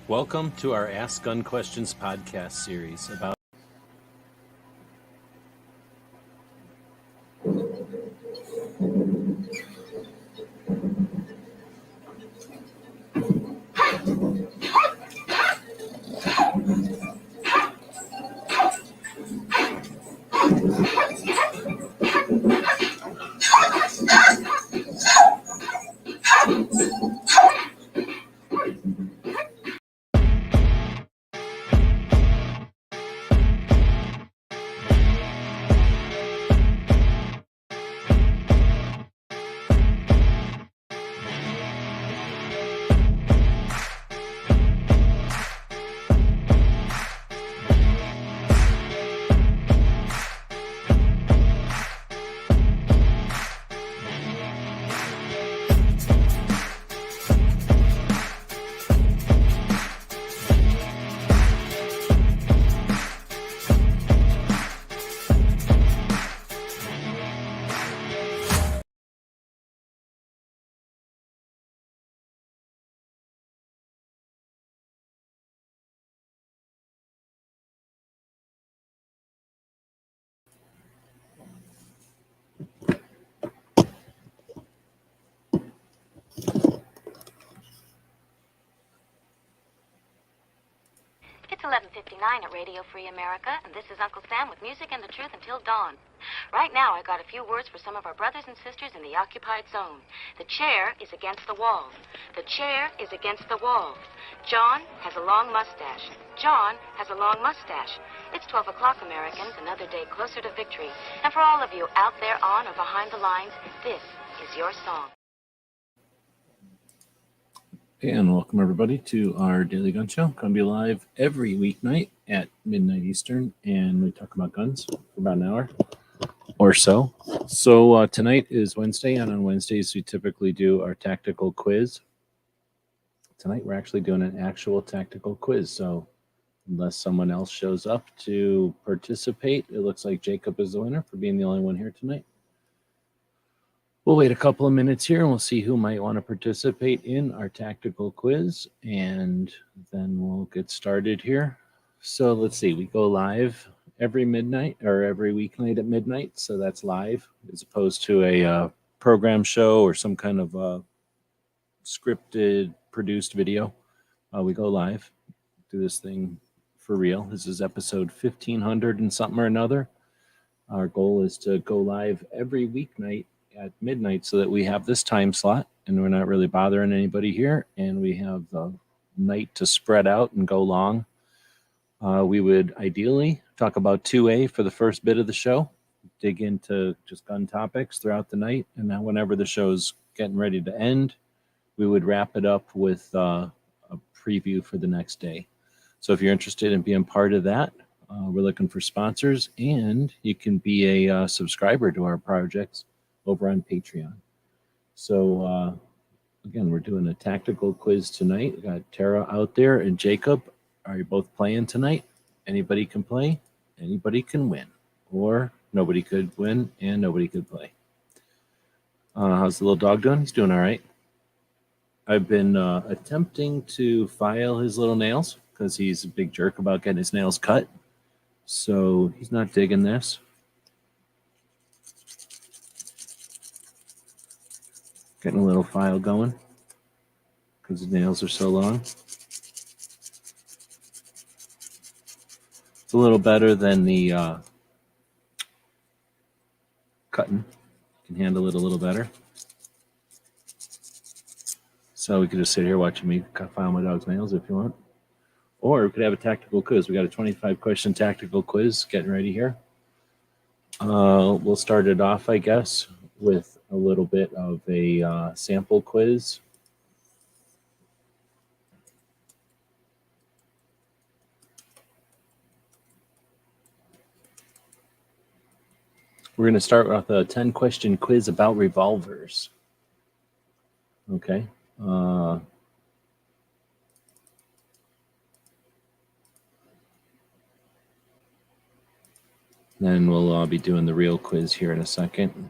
Welcome to our Ask Gun Questions podcast series about It's 11:59 at Radio Free America, and this is Uncle Sam with music and the truth until dawn. Right now, I got a few words for some of our brothers and sisters in the occupied zone. The chair is against the wall. The chair is against the wall. John has a long mustache. John has a long mustache. It's 12 o'clock, Americans, another day closer to victory. And for all of you out there on or behind the lines, this is your song. and welcome everybody to our Daily Gun Show. Going to be live every weeknight at midnight Eastern, and we talk about guns for about an hour or so. So tonight is Wednesday, and on Wednesdays we typically do our tactical quiz. Tonight we're actually doing an actual tactical quiz, so unless someone else shows up to participate, it looks like Jacob is the winner for being the only one here tonight. We'll wait a couple of minutes here and we'll see who might want to participate in our tactical quiz, and then we'll get started here. So let's see, we go live every midnight or every weeknight at midnight. So that's live as opposed to a program show or some kind of scripted produced video. We go live, do this thing for real. This is episode 1500 and something or another. Our goal is to go live every weeknight at midnight so that we have this time slot and we're not really bothering anybody here, and we have the night to spread out and go long. We would ideally talk about 2A for the first bit of the show, dig into just gun topics throughout the night, and then whenever the show's getting ready to end, we would wrap it up with a preview for the next day. So if you're interested in being part of that, we're looking for sponsors, and you can be a subscriber to our projects over on Patreon. So again, we're doing a tactical quiz tonight. We got Tara out there and Jacob. Are you both playing tonight? Anybody can play, anybody can win, or nobody could win and nobody could play. How's the little dog doing? He's doing all right. I've been attempting to file his little nails because he's a big jerk about getting his nails cut. So he's not digging this. Getting a little file going because his nails are so long. It's a little better than the cutting. Can handle it a little better. So we could just sit here watching me file my dog's nails if you want. Or we could have a tactical quiz. We got a 25-question tactical quiz getting ready here. We'll start it off, I guess, with a little bit of a sample quiz. We're going to start with a 10-question quiz about revolvers. Okay. Then we'll be doing the real quiz here in a second.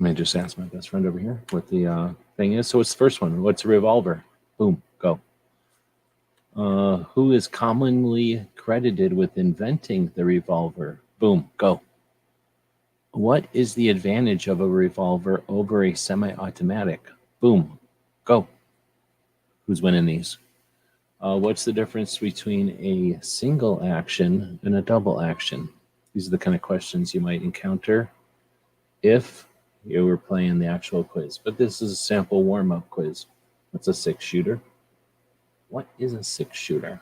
Let me just ask my best friend over here what the thing is. So what's the first one? What's a revolver? Boom, go. Who is commonly credited with inventing the revolver? Boom, go. What is the advantage of a revolver over a semi-automatic? Boom, go. Who's winning these? What's the difference between a single action and a double action? These are the kind of questions you might encounter if you were playing the actual quiz. But this is a sample warm-up quiz. What's a 6-shooter? What is a 6-shooter?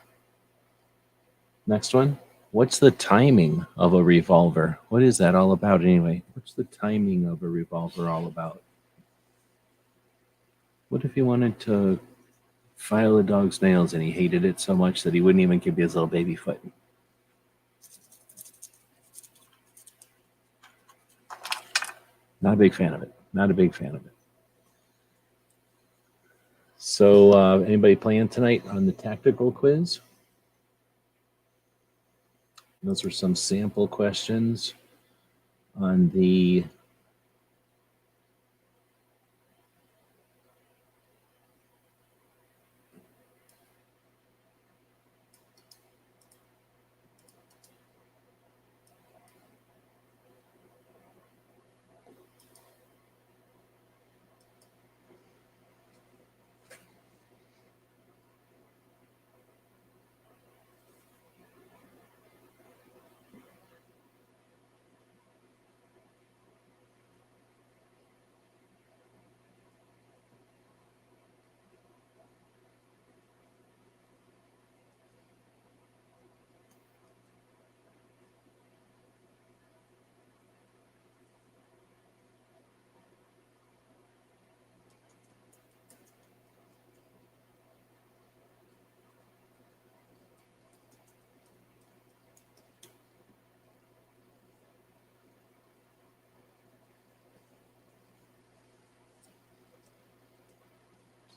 Next one. What's the timing of a revolver? What is that all about anyway? What's the timing of a revolver all about? What if you wanted to file a dog's nails and he hated it so much that he wouldn't even give you his little baby foot? Not a big fan of it. Not a big fan of it. So anybody playing tonight on the tactical quiz? Those were some sample questions on the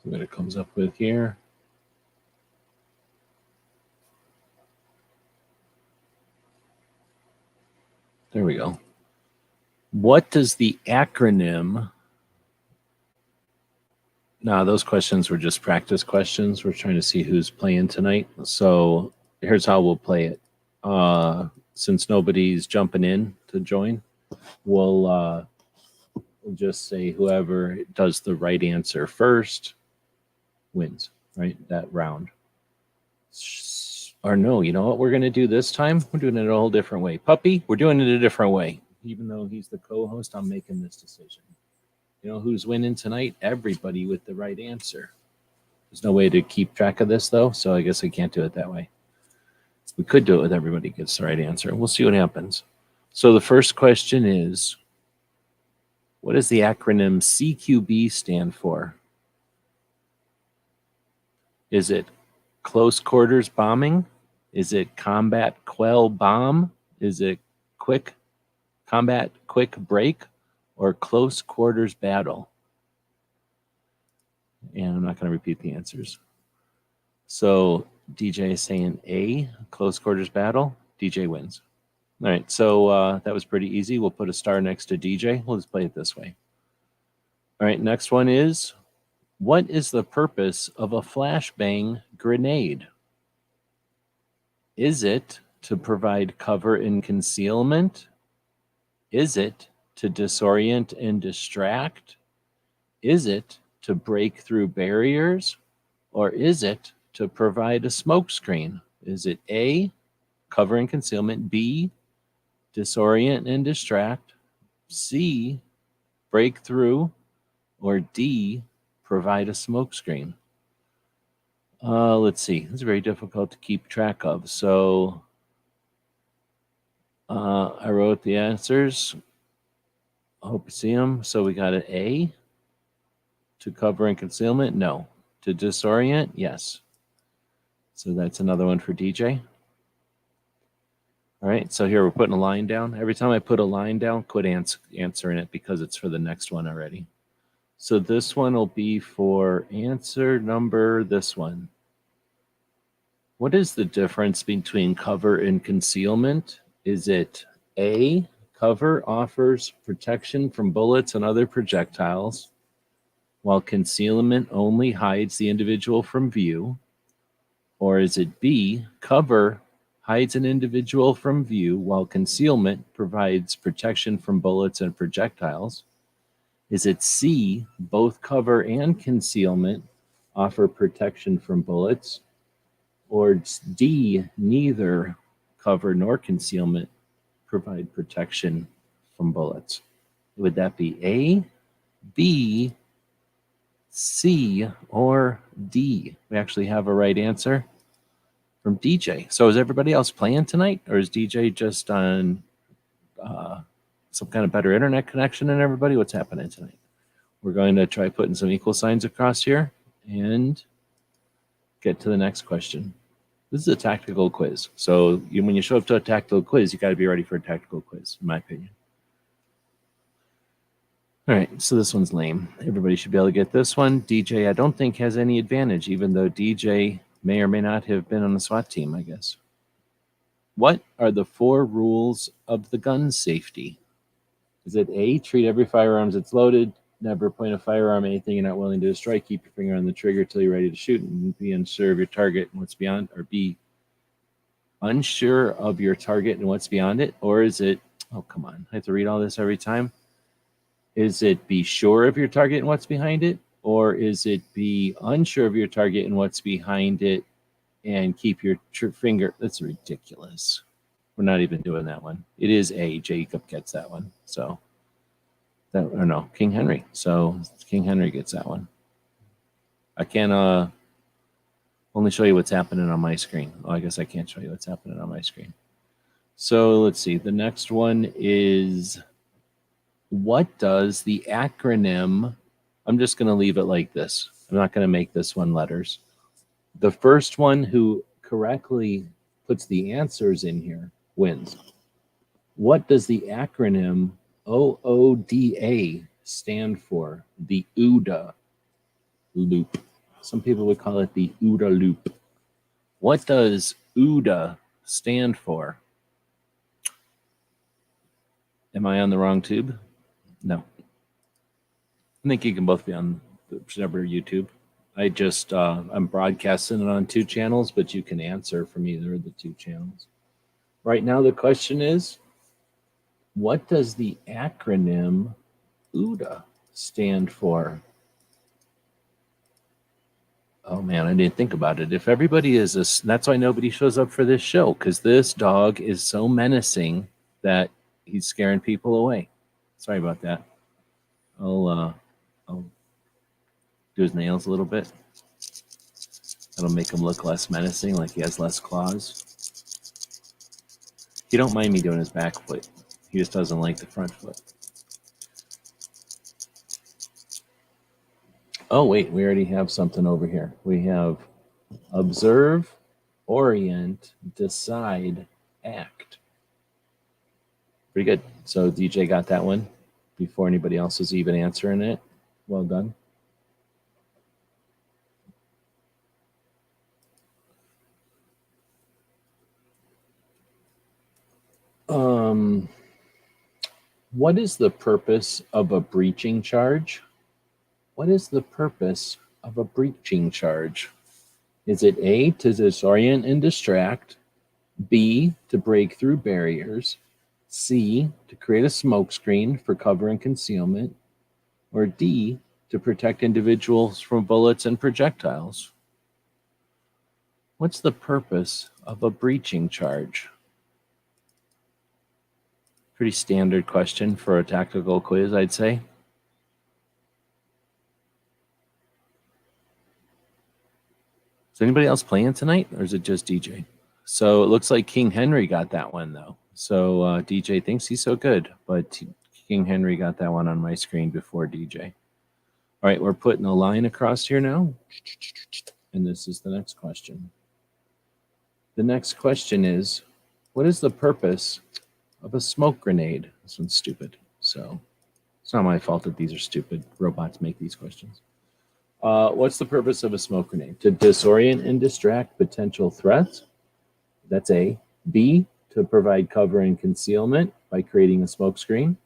see what it comes up with here. There we go. What does the acronym? No, those questions were just practice questions. We're trying to see who's playing tonight. So here's how we'll play it. Since nobody's jumping in to join, we'll just say whoever does the right answer first wins, right? That round. Or no, you know what we're going to do this time? We're doing it a whole different way. Puppy, we're doing it a different way. Even though he's the co-host, I'm making this decision. You know who's winning tonight? Everybody with the right answer. There's no way to keep track of this, though, so I guess I can't do it that way. We could do it with everybody gets the right answer. We'll see what happens. So the first question is, what does the acronym CQB stand for? Is it close quarters bombing? Is it combat quell bomb? Is it quick combat quick break? Or close quarters battle? And I'm not going to repeat the answers. So DJ is saying A, close quarters battle. DJ wins. All right, so that was pretty easy. We'll put a star next to DJ. We'll just play it this way. All right, next one is, what is the purpose of a flashbang grenade? Is it to provide cover and concealment? Is it to disorient and distract? Is it to break through barriers? Or is it to provide a smoke screen? Is it A, cover and concealment, B, disorient and distract, C, break through, or D, provide a smoke screen? Let's see. It's very difficult to keep track of. So I wrote the answers. I hope you see them. So we got an A. To cover and concealment? No. To disorient? Yes. So that's another one for DJ. All right, so here we're putting a line down. Every time I put a line down, quit answering it because it's for the next one already. So this one will be for answer number this one. What is the difference between cover and concealment? Is it A, cover offers protection from bullets and other projectiles, while concealment only hides the individual from view? Or is it B, cover hides an individual from view while concealment provides protection from bullets and projectiles? Is it C, both cover and concealment offer protection from bullets? Or D, neither cover nor concealment provide protection from bullets? Would that be A, B, C, or D? We actually have a right answer from DJ. So is everybody else playing tonight, or is DJ just on some kind of better internet connection than everybody? What's happening tonight? We're going to try putting some equal signs across here and get to the next question. This is a tactical quiz. So when you show up to a tactical quiz, you got to be ready for a tactical quiz, in my opinion. All right, so this one's lame. Everybody should be able to get this one. DJ, I don't think, has any advantage, even though DJ may or may not have been on the SWAT team, I guess. What are the 4 rules of the gun safety? Is it A, treat every firearm as it's loaded, never point a firearm at anything you're not willing to destroy, keep your finger on the trigger until you're ready to shoot, and be unsure of your target and what's beyond? Or B, unsure of your target and what's beyond it? Or is it, oh, come on, I have to read all this every time. Is it be sure of your target and what's behind it? Or is it be unsure of your target and what's behind it and keep your finger? That's ridiculous. We're not even doing that one. It is A. Jacob gets that one. So, that, or no, King Henry. So King Henry gets that one. I can only show you what's happening on my screen. Oh, I guess I can't show you what's happening on my screen. So let's see. The next one is, what does the acronym, I'm just going to leave it like this. I'm not going to make this one letters. The first one who correctly puts the answers in here wins. What does the acronym OODA stand for? The OODA loop. Some people would call it the OODA loop. What does OODA stand for? Am I on the wrong tube? No. I think you can both be on whichever YouTube. I just, I'm broadcasting it on 2 channels, but you can answer from either of the 2 channels. Right now, the question is, what does the acronym OODA stand for? Oh man, I didn't think about it. If everybody is that's why nobody shows up for this show, because this dog is so menacing that he's scaring people away. Sorry about that. I'll do his nails a little bit. That'll make him look less menacing, like he has less claws. He don't mind me doing his back foot. He just doesn't like the front foot. Oh, wait, we already have something over here. We have observe, orient, decide, act. Pretty good. So DJ got that one before anybody else was even answering it. Well done. What is the purpose of a breaching charge? What is the purpose of a breaching charge? Is it A, to disorient and distract, B, to break through barriers, C, to create a smokescreen for cover and concealment, or D, to protect individuals from bullets and projectiles? What's the purpose of a breaching charge? Pretty standard question for a tactical quiz, I'd say. Is anybody else playing tonight, or is it just DJ? So it looks like King Henry got that one, though. So DJ thinks he's so good, but King Henry got that one on my screen before DJ. All right, we're putting a line across here now. And this is the next question. The next question is, what is the purpose of a smoke grenade? This one's stupid. So it's not my fault that these are stupid. Robots make these questions. What's the purpose of a smoke grenade? To disorient and distract potential threats. That's A. B, to provide cover and concealment. by creating a smoke screen.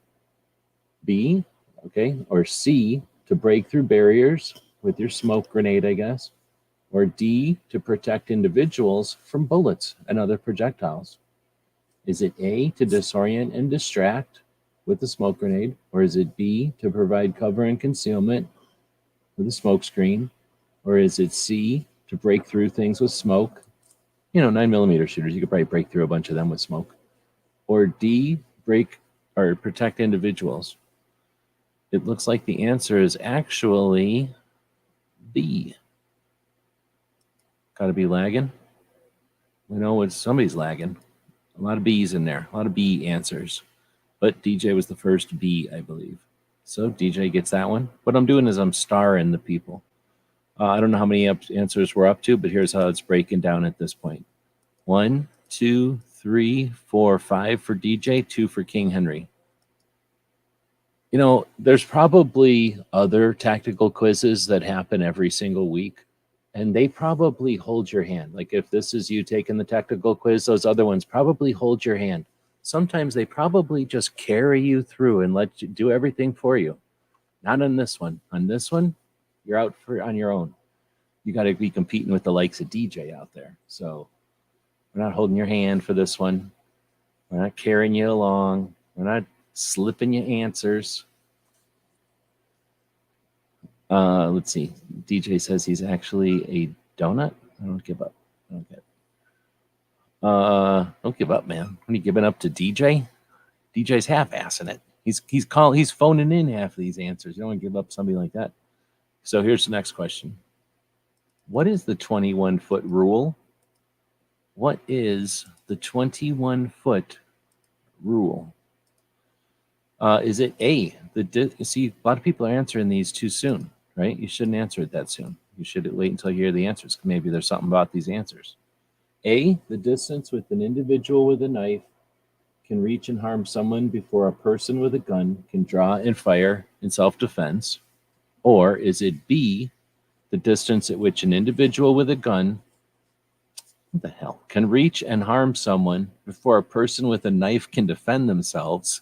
B, okay, or C, to break through barriers with your smoke grenade, I guess. Or D, to protect individuals from bullets and other projectiles. Is it A, to disorient and distract with the smoke grenade? Or is it B, to provide cover and concealment with a smoke screen? Or is it C, to break through things with smoke? 9mm shooters, you could probably break through a bunch of them with smoke. Or D, break or protect individuals. It looks like the answer is actually B. Gotta be lagging. We know it's somebody's lagging. A lot of B's in there, a lot of B answers. But DJ was the first B, I believe. So DJ gets that one. What I'm doing is I'm starring the people. I don't know how many answers we're up to, but here's how it's breaking down at this point. 1, 2, 3, 4, 5 for DJ, 2 for King Henry. There's probably other tactical quizzes that happen every single week, and they probably hold your hand. Like if this is you taking the tactical quiz, those other ones probably hold your hand. Sometimes they probably just carry you through and let you do everything for you. Not on this one. On this one, you're out on your own. You got to be competing with the likes of DJ out there. So we're not holding your hand for this one. We're not carrying you along. We're not slipping you answers. Let's see. DJ says he's actually a donut. I don't give up. I don't get it. Don't give up, man. What are you giving up to DJ? DJ's half-assing it. He's phoning in half of these answers. You don't want to give up somebody like that. So here's the next question. What is the 21-foot rule? What is the 21-foot rule? Is it A? See, a lot of people are answering these too soon, right? You shouldn't answer it that soon. You should wait until you hear the answers. Maybe there's something about these answers. A, the distance with an individual with a knife can reach and harm someone before a person with a gun can draw and fire in self-defense. Or is it B, the distance at which an individual with a gun, what the hell, can reach and harm someone before a person with a knife can defend themselves?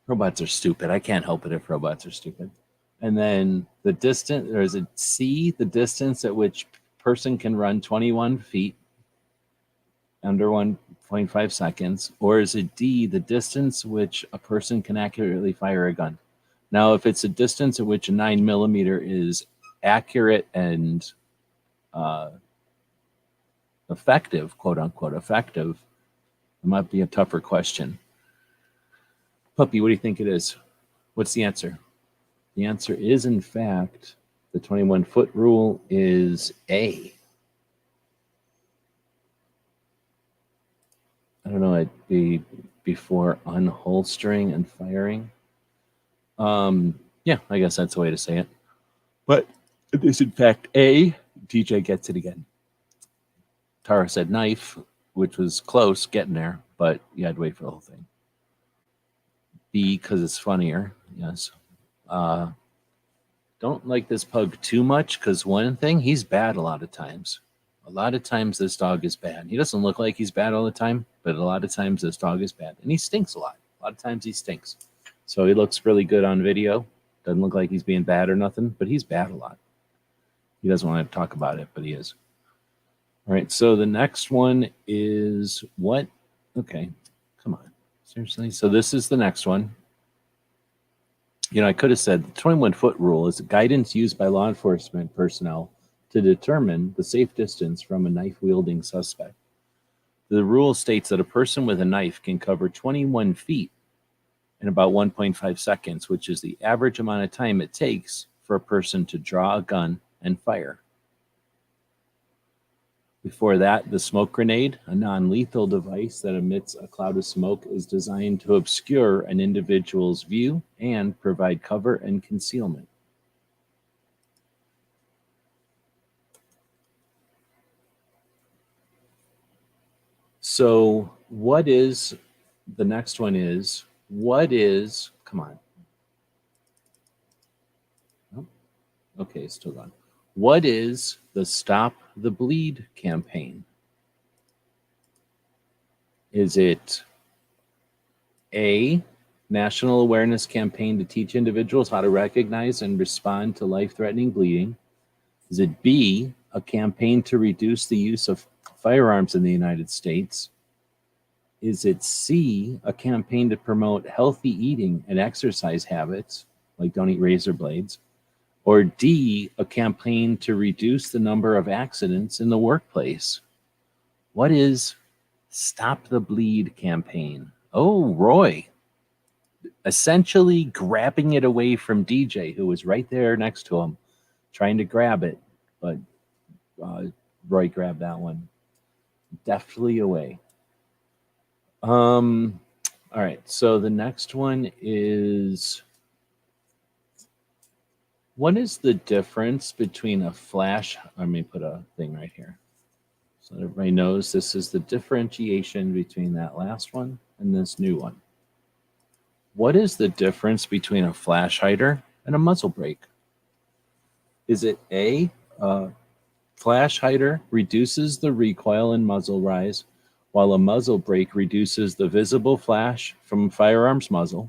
Robots are stupid. I can't help it if robots are stupid. And then the distance, or is it C, the distance at which person can run 21 feet under 1.5 seconds? Or is it D, the distance which a person can accurately fire a gun? Now, if it's a distance at which a 9mm is accurate and effective, quote unquote, effective, it might be a tougher question. Puppy, what do you think it is? What's the answer? The answer is, in fact, the 21-foot rule is A. I don't know, it'd be before unholstering and firing. Yeah, I guess that's the way to say it. But it is, in fact, A. DJ gets it again. Tara said knife, which was close, getting there, but you had to wait for the whole thing. B, because it's funnier, yes. Don't like this pug too much, because one thing, he's bad a lot of times. A lot of times this dog is bad. He doesn't look like he's bad all the time, but a lot of times this dog is bad. And he stinks a lot. A lot of times he stinks. So he looks really good on video. Doesn't look like he's being bad or nothing, but he's bad a lot. He doesn't want to talk about it, but he is. All right, so the next one is what? Okay, come on. Seriously? So this is the next one. I could have said the 21-foot rule is a guidance used by law enforcement personnel to determine the safe distance from a knife-wielding suspect. The rule states that a person with a knife can cover 21 feet in about 1.5 seconds, which is the average amount of time it takes for a person to draw a gun and fire. Before that, the smoke grenade, a non-lethal device that emits a cloud of smoke, is designed to obscure an individual's view and provide cover and concealment. So what is, the next one is, what is, come on. Oh, okay, still gone. What is the stop the bleed campaign? Is it A, national awareness campaign to teach individuals how to recognize and respond to life-threatening bleeding? Is it B, a campaign to reduce the use of firearms in the United States? Is it C, a campaign to promote healthy eating and exercise habits, like don't eat razor blades? Or D, a campaign to reduce the number of accidents in the workplace? What is Stop the Bleed campaign? Oh, Roy, essentially grabbing it away from DJ, who was right there next to him, trying to grab it, but Roy grabbed that one deftly away. All right, so the next one is, what is the difference between a flash? Let me put a thing right here so that everybody knows this is the differentiation between that last one and this new one. What is the difference between a flash hider and a muzzle brake? Is it A, flash hider reduces the recoil and muzzle rise, while a muzzle brake reduces the visible flash from a firearm's muzzle?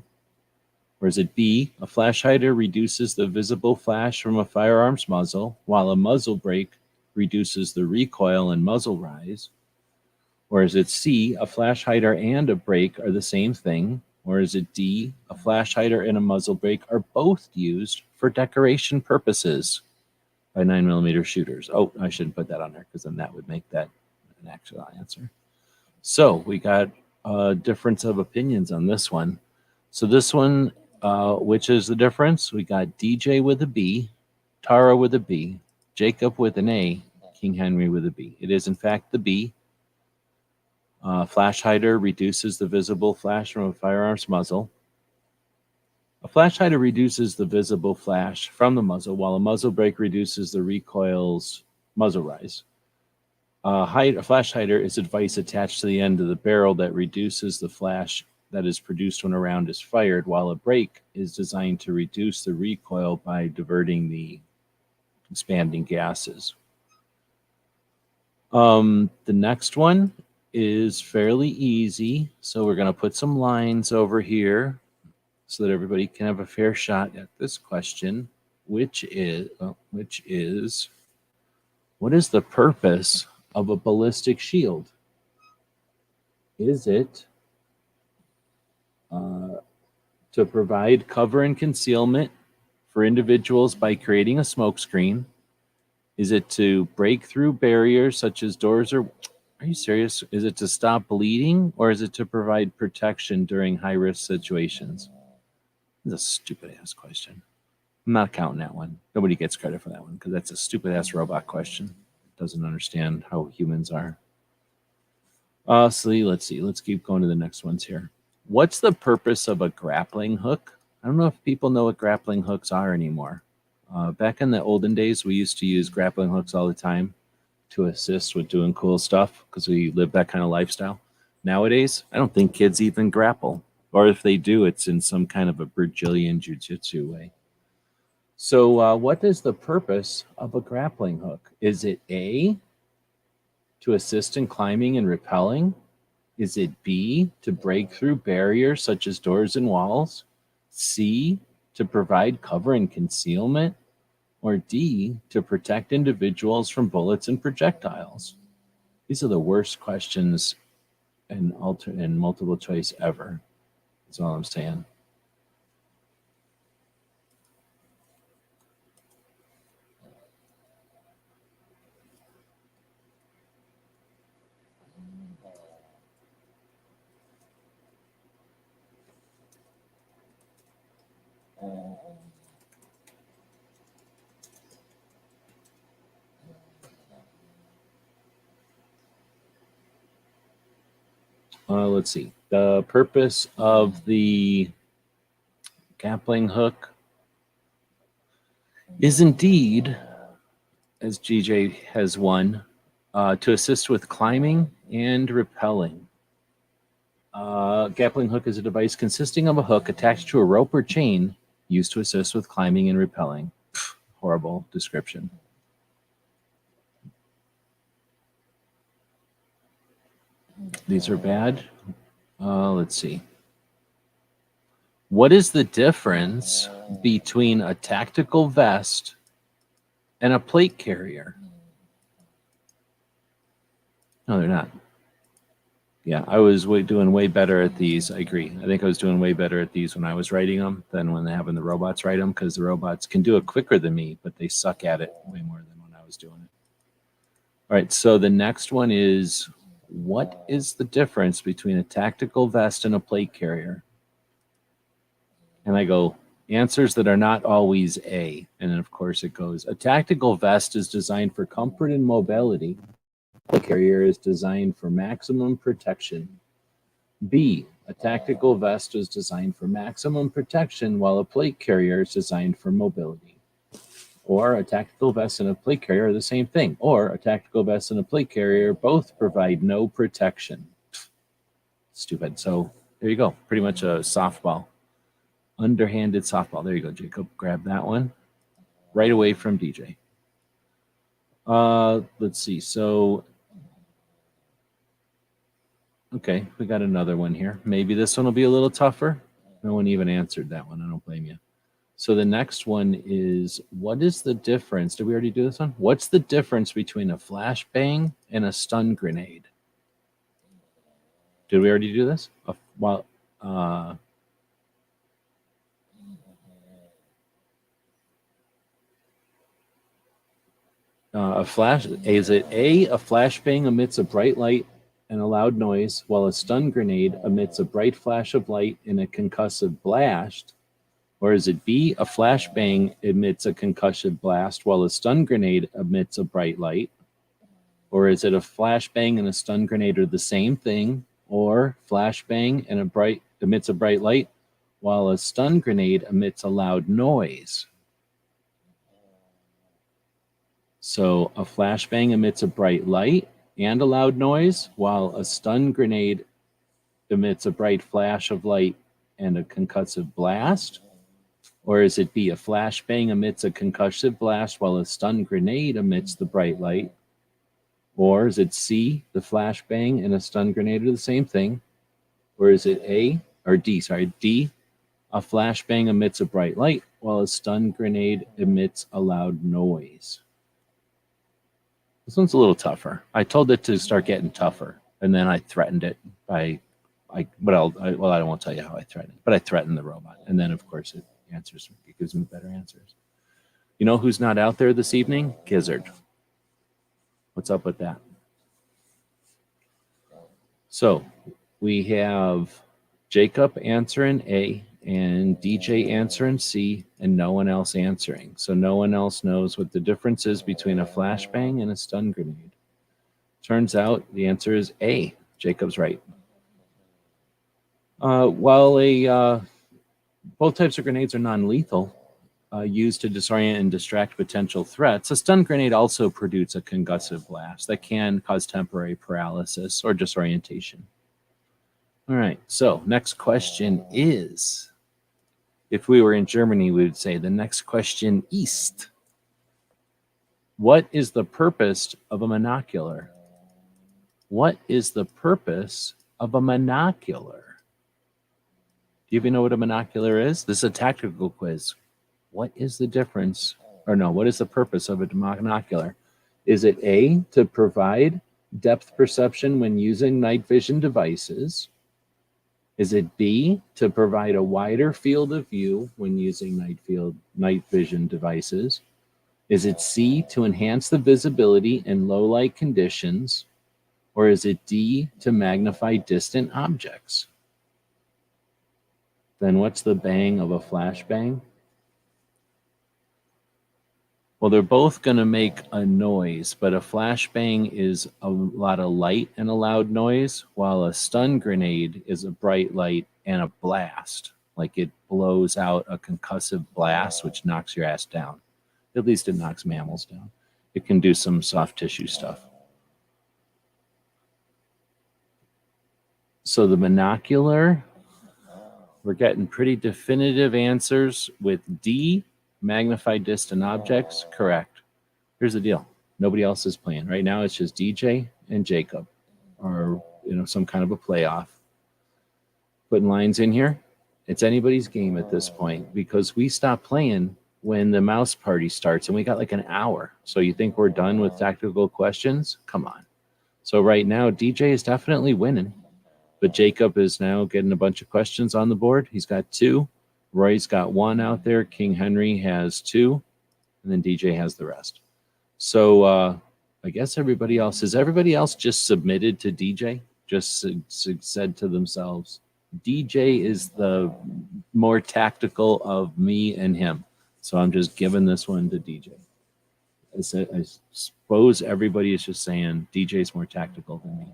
Or is it B, a flash hider reduces the visible flash from a firearm's muzzle, while a muzzle brake reduces the recoil and muzzle rise? Or is it C, a flash hider and a brake are the same thing? Or is it D, a flash hider and a muzzle brake are both used for decoration purposes by 9mm shooters? Oh, I shouldn't put that on there because then that would make that an actual answer. So we got a difference of opinions on this one. So this one, which is the difference? We got DJ with a B, Tara with a B, Jacob with an A, King Henry with a B. It is in fact the B. Flash hider reduces the visible flash from a firearm's muzzle. A flash hider reduces the visible flash from the muzzle, while a muzzle brake reduces the recoil's muzzle rise. A flash hider is a device attached to the end of the barrel that reduces the flash that is produced when a round is fired, while a brake is designed to reduce the recoil by diverting the expanding gases. The next one is fairly easy, so we're going to put some lines over here so that everybody can have a fair shot at this question, which is what is the purpose of a ballistic shield? Is it to provide cover and concealment for individuals by creating a smokescreen? Is it to break through barriers such as doors or... Are you serious? Is it to stop bleeding, or is it to provide protection during high-risk situations? That's a stupid-ass question. I'm not counting that one. Nobody gets credit for that one because that's a stupid-ass robot question. Doesn't understand how humans are. So let's see. Let's keep going to the next ones here. What's the purpose of a grappling hook? I don't know if people know what grappling hooks are anymore. Back in the olden days, we used to use grappling hooks all the time to assist with doing cool stuff because we live that kind of lifestyle. Nowadays, I don't think kids even grapple, or if they do, it's in some kind of a Brazilian jiu-jitsu way. So what is the purpose of a grappling hook? Is it A, to assist in climbing and rappelling? Is it B, to break through barriers such as doors and walls? C, to provide cover and concealment? Or D, to protect individuals from bullets and projectiles? These are the worst questions in multiple choice ever. That's all I'm saying. Let's see. The purpose of the grappling hook is indeed, as GJ has won, to assist with climbing and rappelling. Grappling hook is a device consisting of a hook attached to a rope or chain used to assist with climbing and rappelling. Horrible description. These are bad. Let's see. What is the difference between a tactical vest and a plate carrier? No, they're not. Yeah, I was doing way better at these. I agree. I think I was doing way better at these when I was writing them than when having the robots write them, because the robots can do it quicker than me, but they suck at it way more than when I was doing it. All right, so the next one is, what is the difference between a tactical vest and a plate carrier? And I go, answers that are not always A. And then, of course, it goes, a tactical vest is designed for comfort and mobility. A plate carrier is designed for maximum protection. B, a tactical vest is designed for maximum protection, while a plate carrier is designed for mobility. Or a tactical vest and a plate carrier are the same thing. Or a tactical vest and a plate carrier both provide no protection. Stupid. So there you go. Pretty much a softball. Underhanded softball. There you go, Jacob. Grab that one right away from DJ. Let's see. So, okay, we got another one here. Maybe this one will be a little tougher. No one even answered that one. I don't blame you. So the next one is, what is the difference? Did we already do this one? What's the difference between a flashbang and a stun grenade? Did we already do this? A flash, is it A, a flashbang emits a bright light and a loud noise, while a stun grenade emits a bright flash of light and a concussive blast? Or is it B, a flashbang emits a concussive blast while a stun grenade emits a bright light? Or is it a flashbang and a stun grenade are the same thing? Or flashbang and emits a bright light while a stun grenade emits a loud noise? So a flashbang emits a bright light and a loud noise, while a stun grenade emits a bright flash of light and a concussive blast? Or is it B, a flashbang emits a concussive blast while a stun grenade emits the bright light? Or is it C, the flashbang and a stun grenade are the same thing? Or is it D, a flashbang emits a bright light while a stun grenade emits a loud noise? This one's a little tougher. I told it to start getting tougher, and then I threatened it I won't tell you how I threatened it, but I threatened the robot, and then of course it gives me better answers. You know who's not out there this evening? Gizzard. What's up with that? So we have Jacob answering A and DJ answering C and no one else answering. So no one else knows what the difference is between a flashbang and a stun grenade. Turns out the answer is A. Jacob's right. While both types of grenades are non-lethal, used to disorient and distract potential threats, a stun grenade also produces a concussive blast that can cause temporary paralysis or disorientation. All right, so next question is, if we were in Germany, we would say the next question ist. What is the purpose of a monocular? What is the purpose of a monocular? Do you even know what a monocular is? This is a tactical quiz. What is the difference, what is the purpose of a monocular? Is it A, to provide depth perception when using night vision devices? Is it B, to provide a wider field of view when using night vision devices? Is it C, to enhance the visibility in low light conditions? Or is it D, to magnify distant objects? Then what's the bang of a flashbang? Well, they're both going to make a noise, but a flashbang is a lot of light and a loud noise, while a stun grenade is a bright light and a blast. Like it blows out a concussive blast, which knocks your ass down. At least it knocks mammals down. It can do some soft tissue stuff. So the monocular, we're getting pretty definitive answers with D, magnified distant objects, correct. Here's the deal. Nobody else is playing. Right now it's just DJ and Jacob are some kind of a playoff. Putting lines in here. It's anybody's game at this point because we stop playing when the mouse party starts and we got like an hour. So you think we're done with tactical questions? Come on. So right now, DJ is definitely winning, but Jacob is now getting a bunch of questions on the board. He's got 2. Roy's got 1 out there. King Henry has 2, and then DJ has the rest. So I guess everybody else, has everybody else just submitted to DJ? Just said to themselves, DJ is the more tactical of me and him. So I'm just giving this one to DJ. I suppose everybody is just saying DJ's more tactical than me.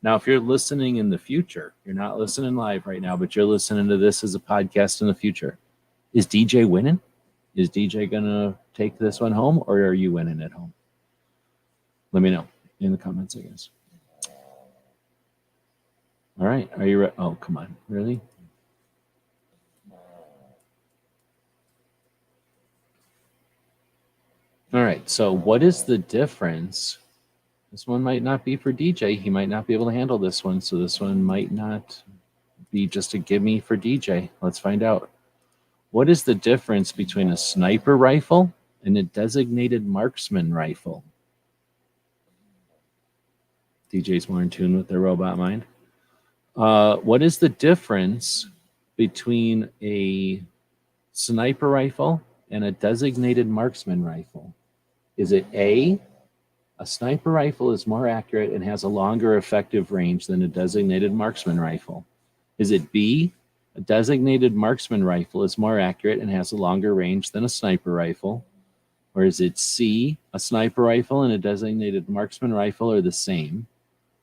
Now, if you're listening in the future, you're not listening live right now, but you're listening to this as a podcast in the future. Is DJ winning? Is DJ going to take this one home, or are you winning at home? Let me know in the comments, I guess. All right. Are you ready? Oh, come on. Really? All right. So what is the difference? This one might not be for DJ. He might not be able to handle this one. So this one might not be just a gimme for DJ. Let's find out. What is the difference between a sniper rifle and a designated marksman rifle? DJ's more in tune with their robot mind. What is the difference between a sniper rifle and a designated marksman rifle? Is it A, a sniper rifle is more accurate and has a longer effective range than a designated marksman rifle? Is it B, a designated marksman rifle is more accurate and has a longer range than a sniper rifle? Or is it C, a sniper rifle and a designated marksman rifle are the same?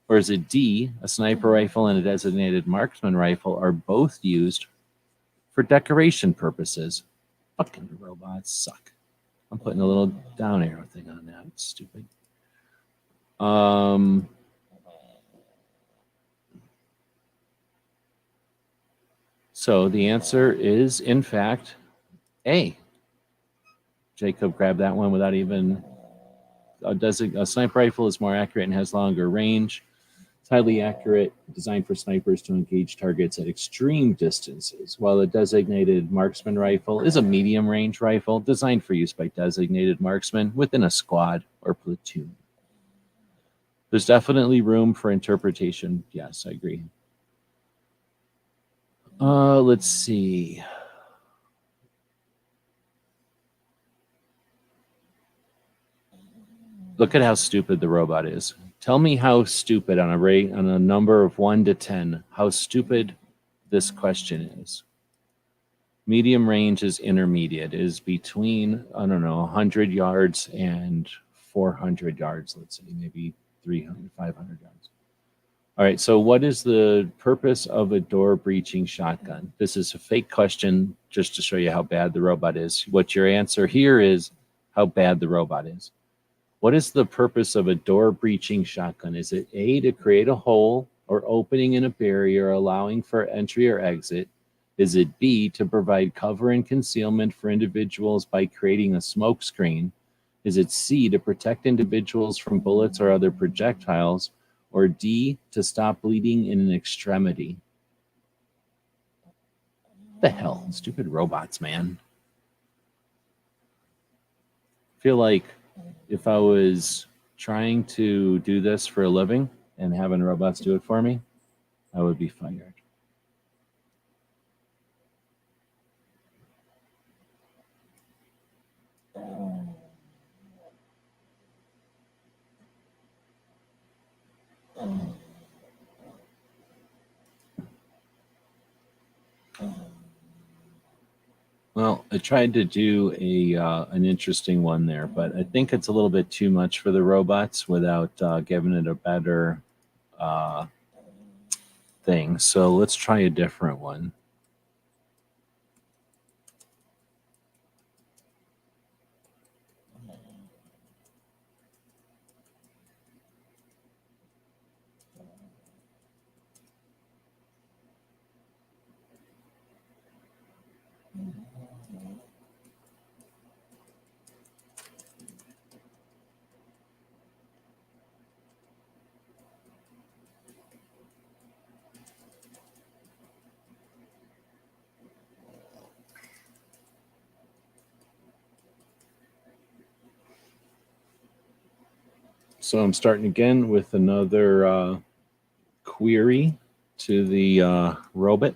Or is it D, a sniper rifle and a designated marksman rifle are both used for decoration purposes? Fucking robots suck. I'm putting a little down arrow thing on that. It's stupid. So the answer is, in fact, A. Jacob grabbed that one without even... A sniper rifle is more accurate and has longer range. It's highly accurate, designed for snipers to engage targets at extreme distances, while a designated marksman rifle is a medium-range rifle designed for use by designated marksmen within a squad or platoon. There's definitely room for interpretation. Yes, I agree. Let's see. Look at how stupid the robot is. Tell me how stupid on a number of 1 to 10, how stupid this question is. Medium range is intermediate, is between, 100 yards and 400 yards, let's say, maybe 300, 500 yards. All right, so what is the purpose of a door-breaching shotgun? This is a fake question just to show you how bad the robot is. What your answer here is how bad the robot is. What is the purpose of a door-breaching shotgun? Is it A, to create a hole or opening in a barrier allowing for entry or exit? Is it B, to provide cover and concealment for individuals by creating a smoke screen? Is it C, to protect individuals from bullets or other projectiles? Or D, to stop bleeding in an extremity? What the hell? Stupid robots, man. I feel like if I was trying to do this for a living and having robots do it for me, I would be fired. Well, I tried to do an interesting one there, but I think it's a little bit too much for the robots without giving it a better thing. So let's try a different one. So I'm starting again with another query to the robot.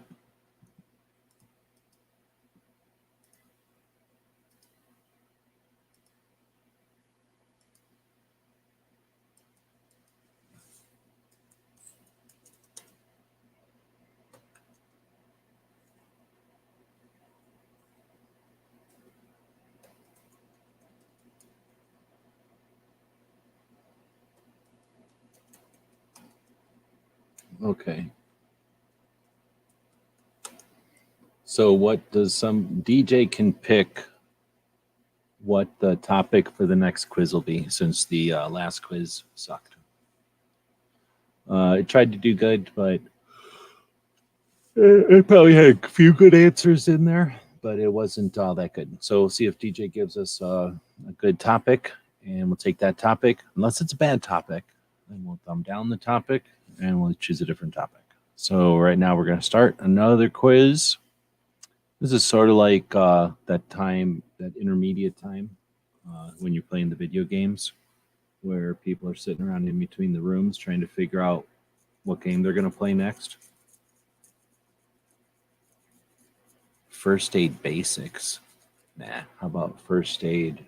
Okay. So what does some DJ can pick what the topic for the next quiz will be, since the last quiz sucked. It tried to do good, but it probably had a few good answers in there, but it wasn't all that good. So we'll see if DJ gives us a good topic, and we'll take that topic. Unless it's a bad topic, then we'll thumb down the topic, and we'll choose a different topic. So right now we're going to start another quiz. This is sort of like that time, that intermediate time when you're playing the video games, where people are sitting around in between the rooms trying to figure out what game they're going to play next. First aid basics. Nah, how about first aid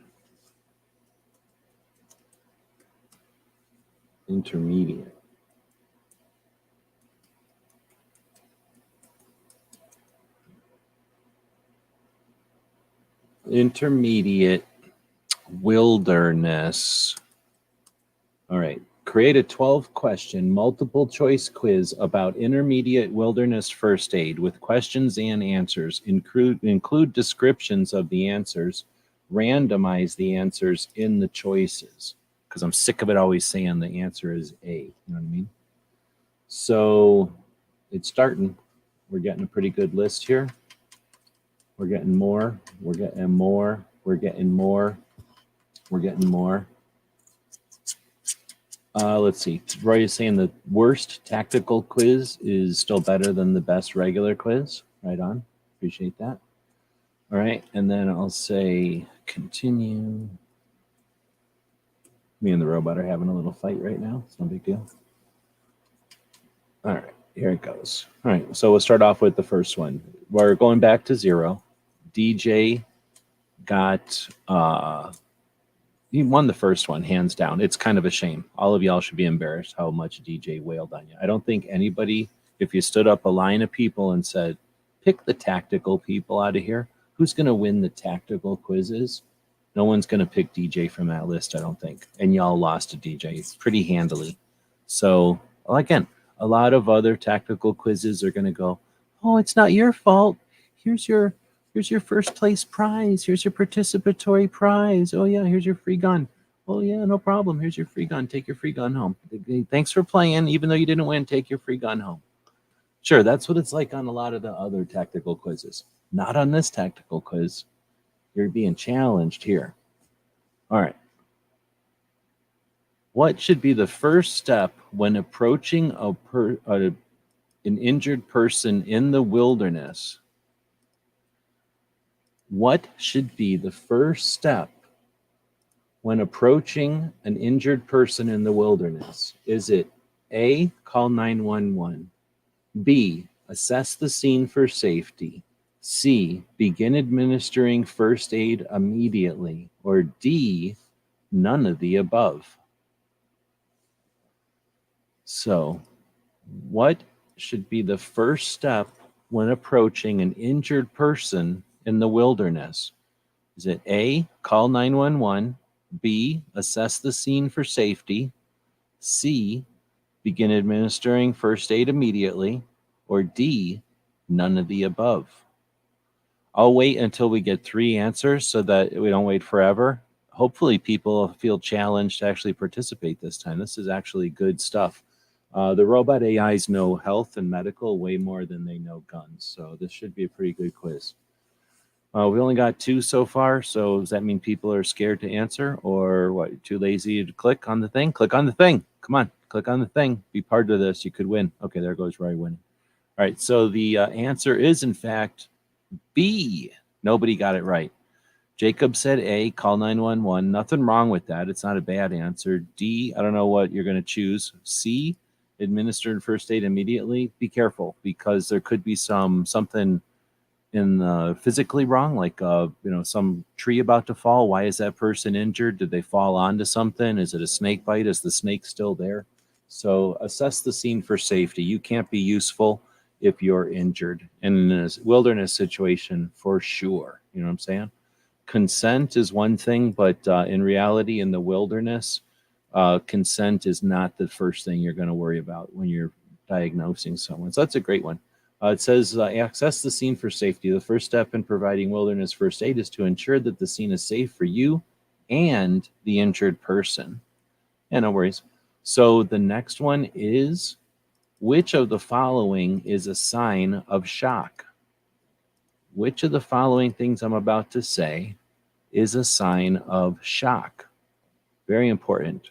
intermediate? Intermediate wilderness. All right. Create a 12-question multiple choice quiz about intermediate wilderness first aid with questions and answers. Include descriptions of the answers. Randomize the answers in the choices. Because I'm sick of it always saying the answer is A. You know what I mean? So it's starting. We're getting a pretty good list here. We're getting more. We're getting more. We're getting more. We're getting more. Let's see. Roy is saying the worst tactical quiz is still better than the best regular quiz. Right on. Appreciate that. All right. And then I'll say continue. Me and the robot are having a little fight right now. It's no big deal. All right. Here it goes. All right. So we'll start off with the first one. We're going back to 0. DJ got he won the first one, hands down. It's kind of a shame. All of y'all should be embarrassed how much DJ wailed on you. I don't think anybody, if you stood up a line of people and said, pick the tactical people out of here, who's going to win the tactical quizzes? No one's going to pick DJ from that list, I don't think. And y'all lost to DJ pretty handily. So, well, again, a lot of other tactical quizzes are going to go, oh, it's not your fault. Here's your first place prize. Here's your participatory prize. Oh, yeah, here's your free gun. Oh, yeah, no problem. Here's your free gun. Take your free gun home. Thanks for playing. Even though you didn't win, take your free gun home. Sure, that's what it's like on a lot of the other tactical quizzes. Not on this tactical quiz. You're being challenged here. All right. What should be the first step when approaching an injured person in the wilderness? What should be the first step when approaching an injured person in the wilderness? Is it A, call 911, B, assess the scene for safety, C, begin administering first aid immediately, or D, none of the above? So, what should be the first step when approaching an injured person in the wilderness? Is it A, call 911, B, assess the scene for safety, C, begin administering first aid immediately, or D, none of the above? I'll wait until we get 3 answers so that we don't wait forever. Hopefully people feel challenged to actually participate this time. This is actually good stuff. The robot AIs know health and medical way more than they know guns, so this should be a pretty good quiz. We only got 2 so far, so does that mean people are scared to answer, or what, too lazy to click on the thing? Click on the thing. Come on, click on the thing. Be part of this. You could win. Okay, there goes Roy winning. All right, so the answer is, in fact, B. Nobody got it right. Jacob said A, call 911. Nothing wrong with that. It's not a bad answer. D, I don't know what you're going to choose. C, administered first aid immediately. Be careful because there could be something in physically wrong, like some tree about to fall. Why is that person injured? Did they fall onto something? Is it a snake bite? Is the snake still there? So assess the scene for safety. You can't be useful if you're injured in a wilderness situation for sure. You know what I'm saying? Consent is one thing, but in reality, in the wilderness, consent is not the first thing you're going to worry about when you're diagnosing someone. So that's a great one. It says, access the scene for safety. The first step in providing wilderness first aid is to ensure that the scene is safe for you and the injured person. Yeah, no worries. So the next one is, which of the following is a sign of shock? Which of the following things I'm about to say is a sign of shock? Very important.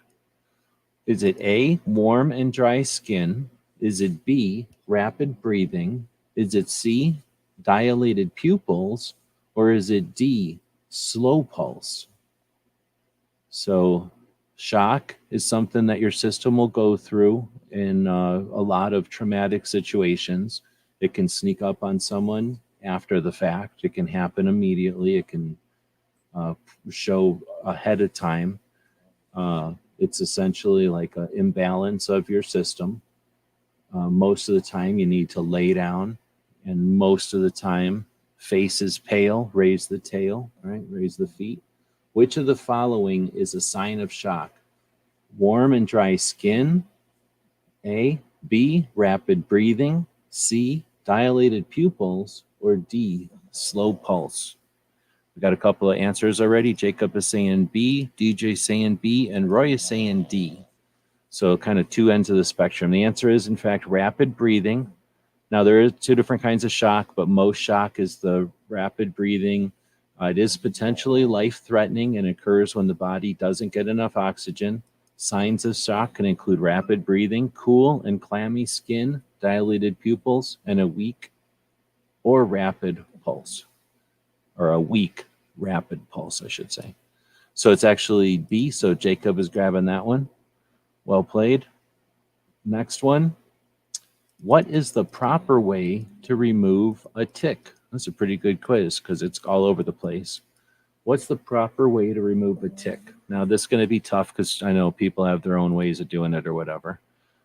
Is it A, warm and dry skin? Is it B, rapid breathing? Is it C, dilated pupils? Or is it D, slow pulse? So shock is something that your system will go through in a lot of traumatic situations. It can sneak up on someone after the fact. It can happen immediately. It can show ahead of time. It's essentially like an imbalance of your system. Most of the time, you need to lay down, and most of the time, face is pale, raise the tail, right? Raise the feet. Which of the following is a sign of shock? Warm and dry skin, A. B, rapid breathing, C, dilated pupils, or D, slow pulse? We got a couple of answers already. Jacob is saying B, DJ saying B, and Roy is saying D. So kind of two ends of the spectrum. The answer is, in fact, rapid breathing. Now, there are two different kinds of shock, but most shock is the rapid breathing. It is potentially life-threatening and occurs when the body doesn't get enough oxygen. Signs of shock can include rapid breathing, cool and clammy skin, dilated pupils, and a weak or rapid pulse. Or a weak rapid pulse, I should say. So it's actually B, so Jacob is grabbing that one. Well played. Next one. What is the proper way to remove a tick? That's a pretty good quiz because it's all over the place. What's the proper way to remove a tick? Now, this is going to be tough because I know people have their own ways of doing it or whatever.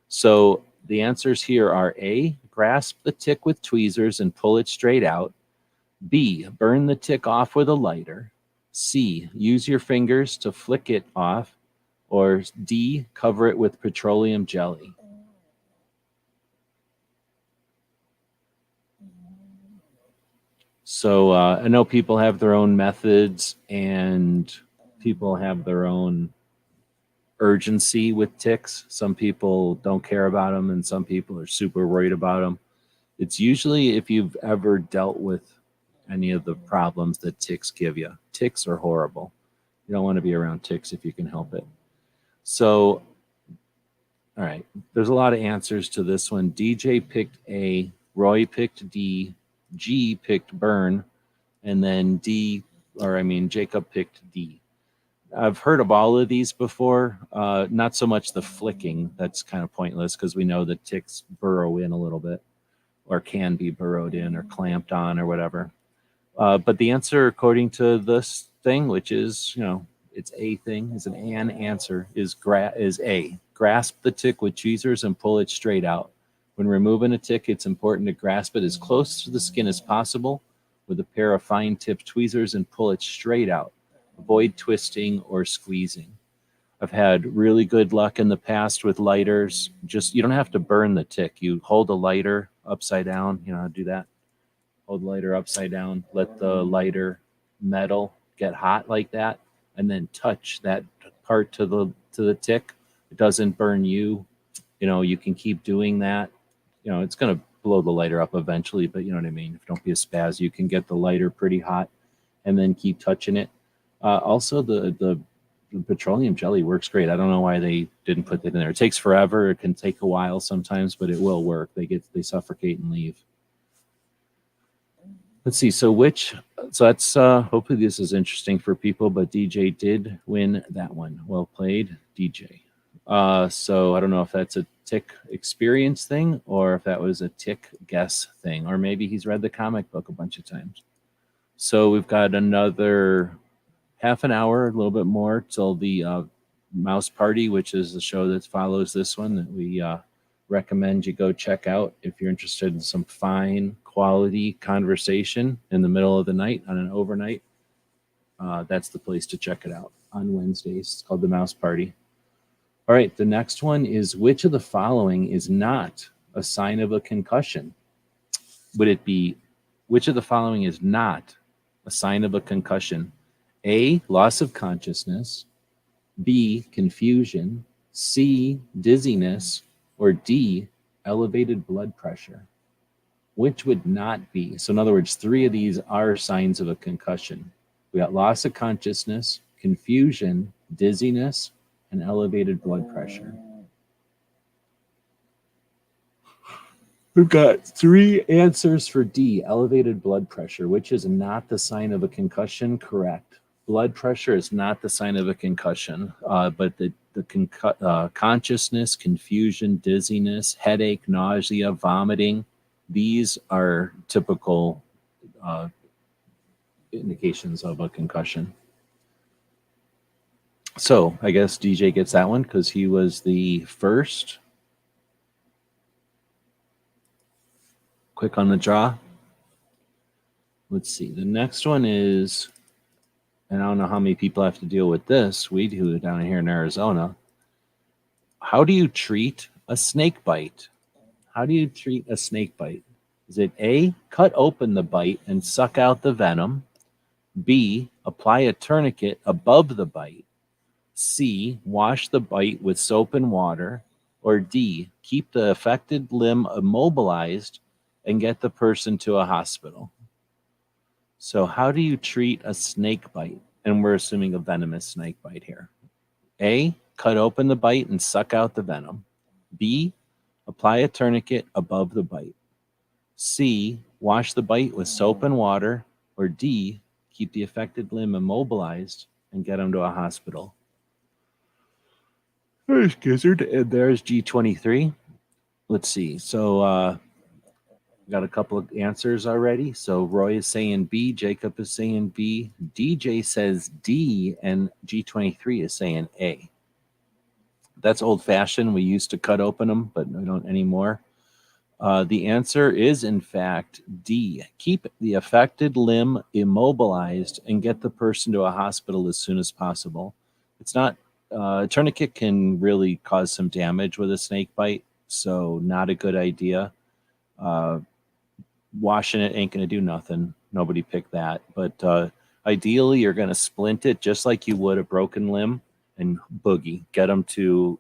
So the answers here are A, grasp the tick with tweezers and pull it straight out. B, burn the tick off with a lighter. C, use your fingers to flick it off. Or D, cover it with petroleum jelly. So I know people have their own methods and people have their own urgency with ticks. Some people don't care about them and some people are super worried about them. It's usually if you've ever dealt with any of the problems that ticks give you. Ticks are horrible. You don't want to be around ticks if you can help it. So, all right, there's a lot of answers to this one. DJ picked A, Roy picked D, G picked burn, and then Jacob picked D. I've heard of all of these before, not so much the flicking. That's kind of pointless because we know that ticks burrow in a little bit or can be burrowed in or clamped on or whatever. But the answer, according to this thing, which is, it's a thing, is an answer, is A. Grasp the tick with tweezers and pull it straight out. When removing a tick, it's important to grasp it as close to the skin as possible with a pair of fine-tipped tweezers and pull it straight out. Avoid twisting or squeezing. I've had really good luck in the past with lighters. You don't have to burn the tick. You hold a lighter upside down. You know how to do that? Hold the lighter upside down. Let the lighter metal get hot like that, and then touch that part to the tick. It doesn't burn you. You can keep doing that. It's going to blow the lighter up eventually, but you know what I mean? Don't be a spaz. You can get the lighter pretty hot and then keep touching it. Also, the petroleum jelly works great. I don't know why they didn't put that in there. It takes forever. It can take a while sometimes, but it will work. They suffocate and leave. Let's see. So that's hopefully this is interesting for people, but DJ did win that one. Well played, DJ. So I don't know if that's a tick experience thing or if that was a tick guess thing, or maybe he's read the comic book a bunch of times. So we've got another half an hour, a little bit more till the Mouse Party, which is the show that follows this one that we recommend you go check out if you're interested in some fine quality conversation in the middle of the night on an overnight. That's the place to check it out on Wednesdays. It's called the Mouse Party. All right, the next one is which of the following is not a sign of a concussion? Would it be which of the following is not a sign of a concussion? A, loss of consciousness, B, confusion, C, dizziness, or D, elevated blood pressure? Which would not be? So in other words, three of these are signs of a concussion. We got loss of consciousness, confusion, dizziness, and elevated blood pressure. We've got three answers for D, elevated blood pressure, which is not the sign of a concussion. Correct. Blood pressure is not the sign of a concussion, but the consciousness, confusion, dizziness, headache, nausea, vomiting, these are typical indications of a concussion. So I guess DJ gets that one because he was the first. Quick on the draw. Let's see. The next one is, and I don't know how many people have to deal with this. We do down here in Arizona. How do you treat a snake bite? How do you treat a snake bite? Is it A, cut open the bite and suck out the venom? B, apply a tourniquet above the bite? C, wash the bite with soap and water? Or D, keep the affected limb immobilized and get the person to a hospital? So how do you treat a snake bite? And we're assuming a venomous snake bite here. A, cut open the bite and suck out the venom. B, apply a tourniquet above the bite. C, wash the bite with soap and water. Or D, keep the affected limb immobilized and get them to a hospital. There's Gizzard, and there's G23. Let's see. So got a couple of answers already. So Roy is saying B, Jacob is saying B, DJ says D, and G23 is saying A. That's old-fashioned. We used to cut open them, but we don't anymore. The answer is, in fact, D. Keep the affected limb immobilized and get the person to a hospital as soon as possible. It's not, a tourniquet can really cause some damage with a snake bite, so not a good idea. Washing it ain't going to do nothing. Nobody picked that. But ideally, you're going to splint it just like you would a broken limb and boogie. Get them to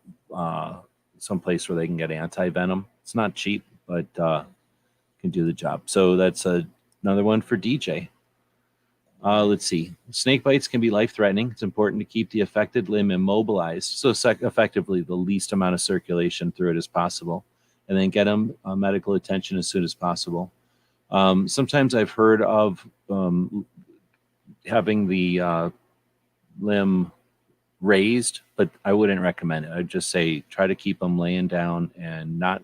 someplace where they can get anti-venom. It's not cheap, but can do the job. So that's another one for DJ. Let's see. Snake bites can be life-threatening. It's important to keep the affected limb immobilized, so effectively the least amount of circulation through it as possible, and then get them medical attention as soon as possible. Sometimes I've heard of having the limb raised, but I wouldn't recommend it. I'd just say try to keep them laying down and not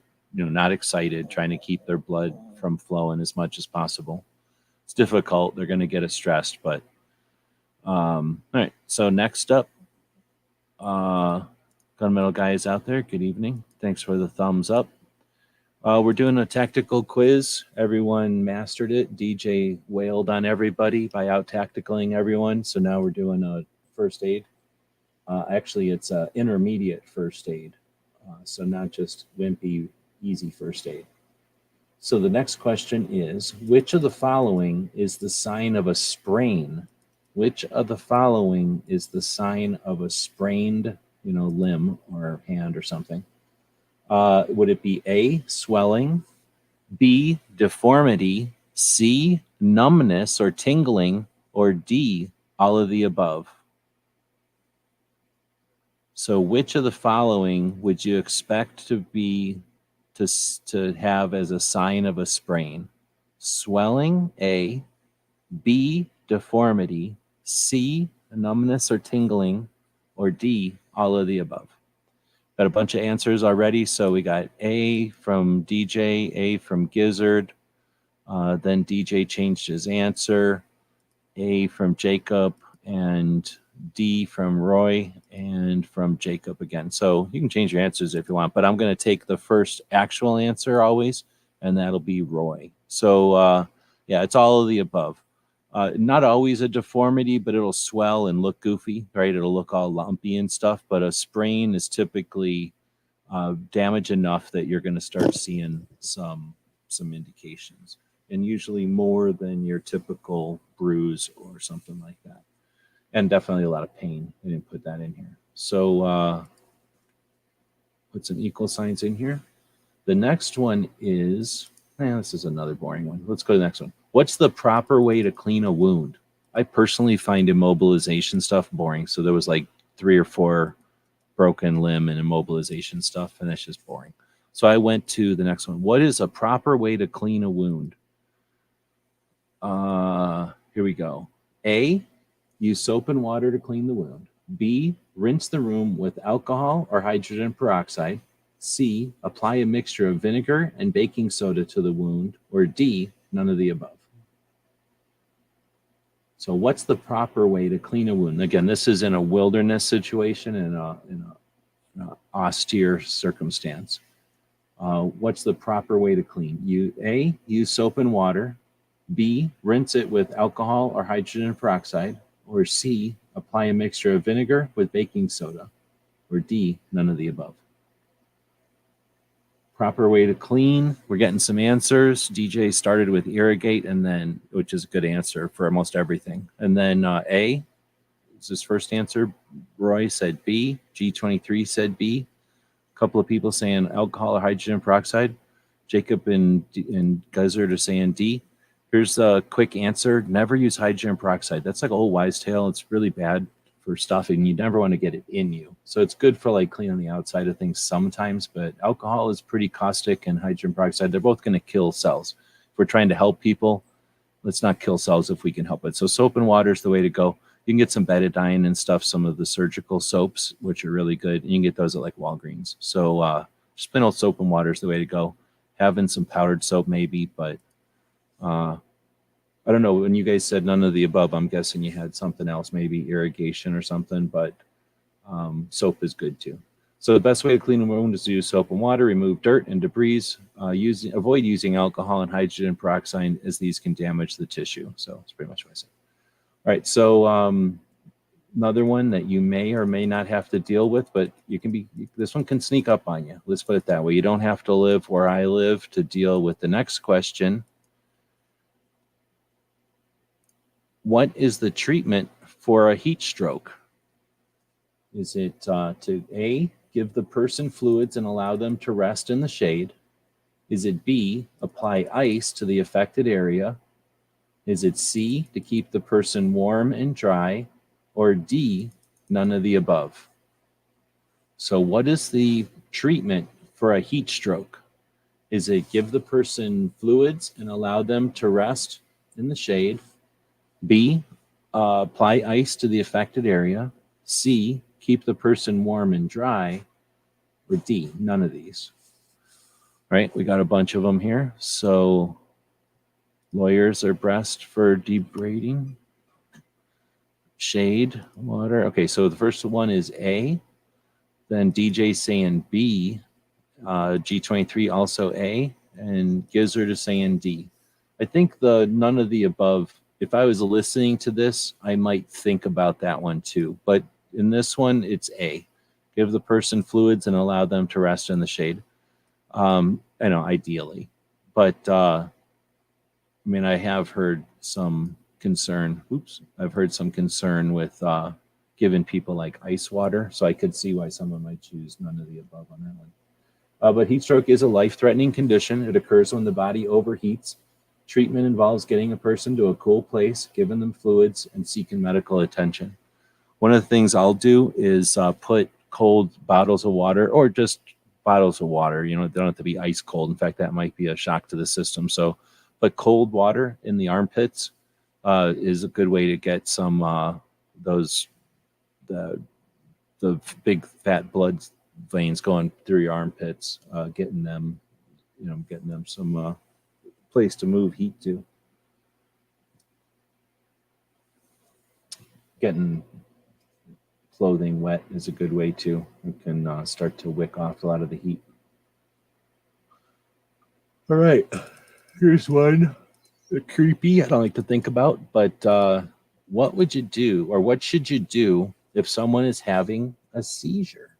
excited, trying to keep their blood from flowing as much as possible. It's difficult. They're going to get stressed, but all right. So next up, Gunmetal guys out there, good evening. Thanks for the thumbs up. We're doing a tactical quiz. Everyone mastered it. DJ wailed on everybody by out-tacticaling everyone. So now we're doing a first aid. Actually, it's an intermediate first aid. So not just wimpy, easy first aid. So the next question is, which of the following is the sign of a sprain? Which of the following is the sign of a sprained, limb or hand or something? Would it be A, swelling, B, deformity, C, numbness or tingling, or D, all of the above? So which of the following would you expect to have as a sign of a sprain? swelling, A, B, deformity, C, numbness or tingling, or D, all of the above. Got a bunch of answers already. So we got A from DJ, A from Gizzard. Then DJ changed his answer. A from Jacob, and D from Roy, and from Jacob again. So you can change your answers if you want, but I'm going to take the first actual answer always, and that'll be Roy. So yeah, it's all of the above. Not always a deformity, but it'll swell and look goofy, right? It'll look all lumpy and stuff, but a sprain is typically damage enough that you're going to start seeing some indications, and usually more than your typical bruise or something like that. And definitely a lot of pain. I didn't put that in here. So put some equal signs in here. The next one is, this is another boring one. Let's go to the next one. What's the proper way to clean a wound? I personally find immobilization stuff boring. So there was like 3 or 4 broken limb and immobilization stuff, and that's just boring. So I went to the next one. What is a proper way to clean a wound? Here we go. A, use soap and water to clean the wound. B, rinse the room with alcohol or hydrogen peroxide. C, apply a mixture of vinegar and baking soda to the wound. Or D, none of the above. So what's the proper way to clean a wound? Again, this is in a wilderness situation, in an austere circumstance. What's the proper way to clean? A, use soap and water. B, rinse it with alcohol or hydrogen peroxide. Or C, apply a mixture of vinegar with baking soda. Or D, none of the above. Proper way to clean. We're getting some answers. DJ started with irrigate, and then, which is a good answer for almost everything. And then A is his first answer. Roy said B. G23 said B. A couple of people saying alcohol or hydrogen peroxide. Jacob and Gizzard are saying D. Here's a quick answer. Never use hydrogen peroxide. That's like old wives' tale. It's really bad for stuffing. You never want to get it in you. So it's good for like cleaning the outside of things sometimes, but alcohol is pretty caustic, and hydrogen peroxide, they're both going to kill cells. If we're trying to help people, let's not kill cells if we can help it. So soap and water is the way to go. You can get some betadine and stuff, some of the surgical soaps, which are really good. You can get those at like Walgreens. So just plain old soap and water is the way to go. Having some powdered soap maybe, but I don't know. When you guys said none of the above, I'm guessing you had something else, maybe irrigation or something, but soap is good too. So the best way to clean a wound is to use soap and water, remove dirt and debris. Avoid using alcohol and hydrogen peroxide, as these can damage the tissue. So that's pretty much what I said. All right, so another one that you may or may not have to deal with, but this one can sneak up on you. Let's put it that way. You don't have to live where I live to deal with the next question. What is the treatment for a heat stroke? Is it to A, give the person fluids and allow them to rest in the shade? Is it B, apply ice to the affected area? Is it C, to keep the person warm and dry? Or D, none of the above? So what is the treatment for a heat stroke? Is it give the person fluids and allow them to rest in the shade? B, apply ice to the affected area. C, keep the person warm and dry. Or D, none of these. All right, we got a bunch of them here. So lawyers are best for debriding. Shade, water. Okay, so the first one is A. Then DJ saying B. G23 also A. And Gizzard is saying D. I think the none of the above, if I was listening to this, I might think about that one too. But in this one, it's A. Give the person fluids and allow them to rest in the shade. I know, ideally. But, I mean, I have heard some concern. I've heard some concern with giving people like ice water. So I could see why someone might choose none of the above on that one. But heat stroke is a life-threatening condition. It occurs when the body overheats. Treatment involves getting a person to a cool place, giving them fluids, and seeking medical attention. One of the things I'll do is put cold bottles of water, or just bottles of water. You know, they don't have to be ice cold. In fact, that might be a shock to the system. So but cold water in the armpits is a good way to get some those the big fat blood veins going through your armpits, getting them some place to move heat to. Getting clothing wet is a good way too. It can start to wick off a lot of the heat. All right, here's one. Creepy, I don't like to think about, but what would you do, or what should you do if someone is having a seizure?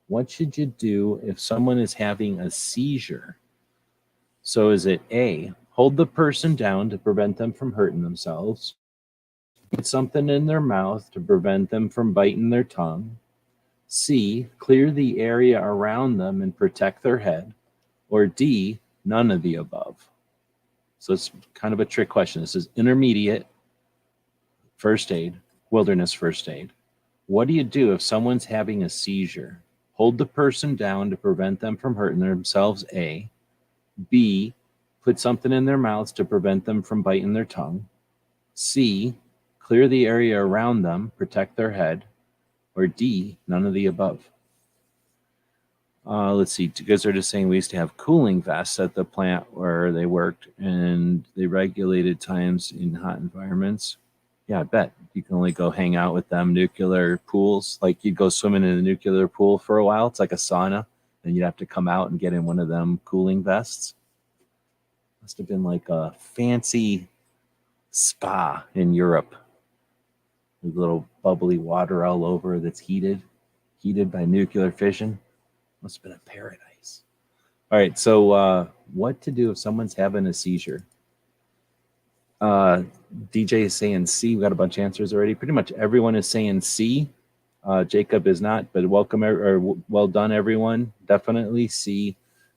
What should you do if someone is having a seizure? So is it A, hold the person down to prevent them from hurting themselves? Put something in their mouth to prevent them from biting their tongue? C, clear the area around them and protect their head? Or D, none of the above? So it's kind of a trick question. This is intermediate first aid, wilderness first aid. What do you do if someone's having a seizure? Hold the person down to prevent them from hurting themselves, A. B, put something in their mouths to prevent them from biting their tongue. C, clear the area around them, protect their head. Or D, none of the above. Let's see, you guys are just saying we used to have cooling vests at the plant where they worked, and they regulated times in hot environments. Yeah, I bet. You can only go hang out with them. Nuclear pools, like you'd go swimming in a nuclear pool for a while. It's like a sauna. Then you'd have to come out and get in one of them cooling vests. Must have been like a fancy spa in Europe with little bubbly water all over that's heated by nuclear fission. Must have been a paradise. All right, so what to do if someone's having a seizure? DJ is saying C. We got a bunch of answers already. Pretty much everyone is saying C. Jacob is not, but welcome or well done, everyone. Definitely C.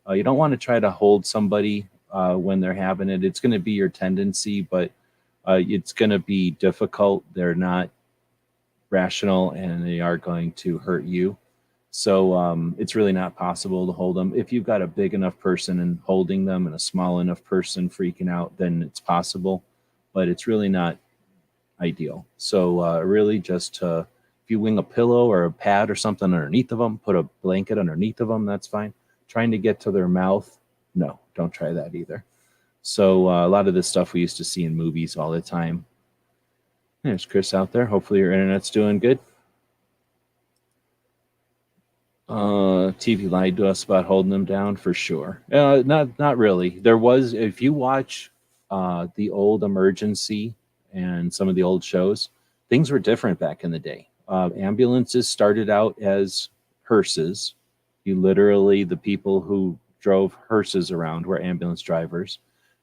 You don't want to try to hold somebody when they're having it. It's going to be your tendency, but it's going to be difficult. They're not rational, and they are going to hurt you. So it's really not possible to hold them. If you've got a big enough person and holding them and a small enough person freaking out, then it's possible, but it's really not ideal. So really just if you wing a pillow or a pad or something underneath of them, put a blanket underneath of them, that's fine. Trying to get to their mouth, no, don't try that either. So a lot of this stuff we used to see in movies all the time. There's Chris out there. Hopefully your internet's doing good. TV lied to us about holding them down for sure. Not really. There was, if you watch the old Emergency and some of the old shows, things were different back in the day. Ambulances started out as hearses. The people who drove hearses around were ambulance drivers,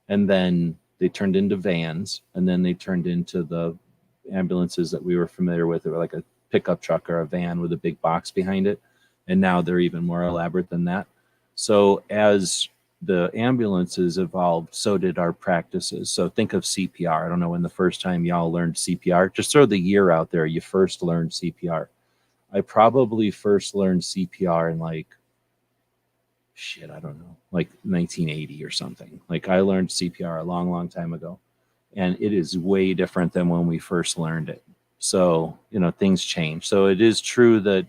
and then they turned into vans, and then they turned into the ambulances that we were familiar with. They were like a pickup truck or a van with a big box behind it. And now they're even more elaborate than that. So as the ambulances evolved, so did our practices. So think of CPR. I don't know when the first time y'all learned CPR. Just throw the year out there you first learned CPR. I probably first learned CPR in like 1980 or something. Like I learned CPR a long, long time ago. And it is way different than when we first learned it. So, things change. So it is true that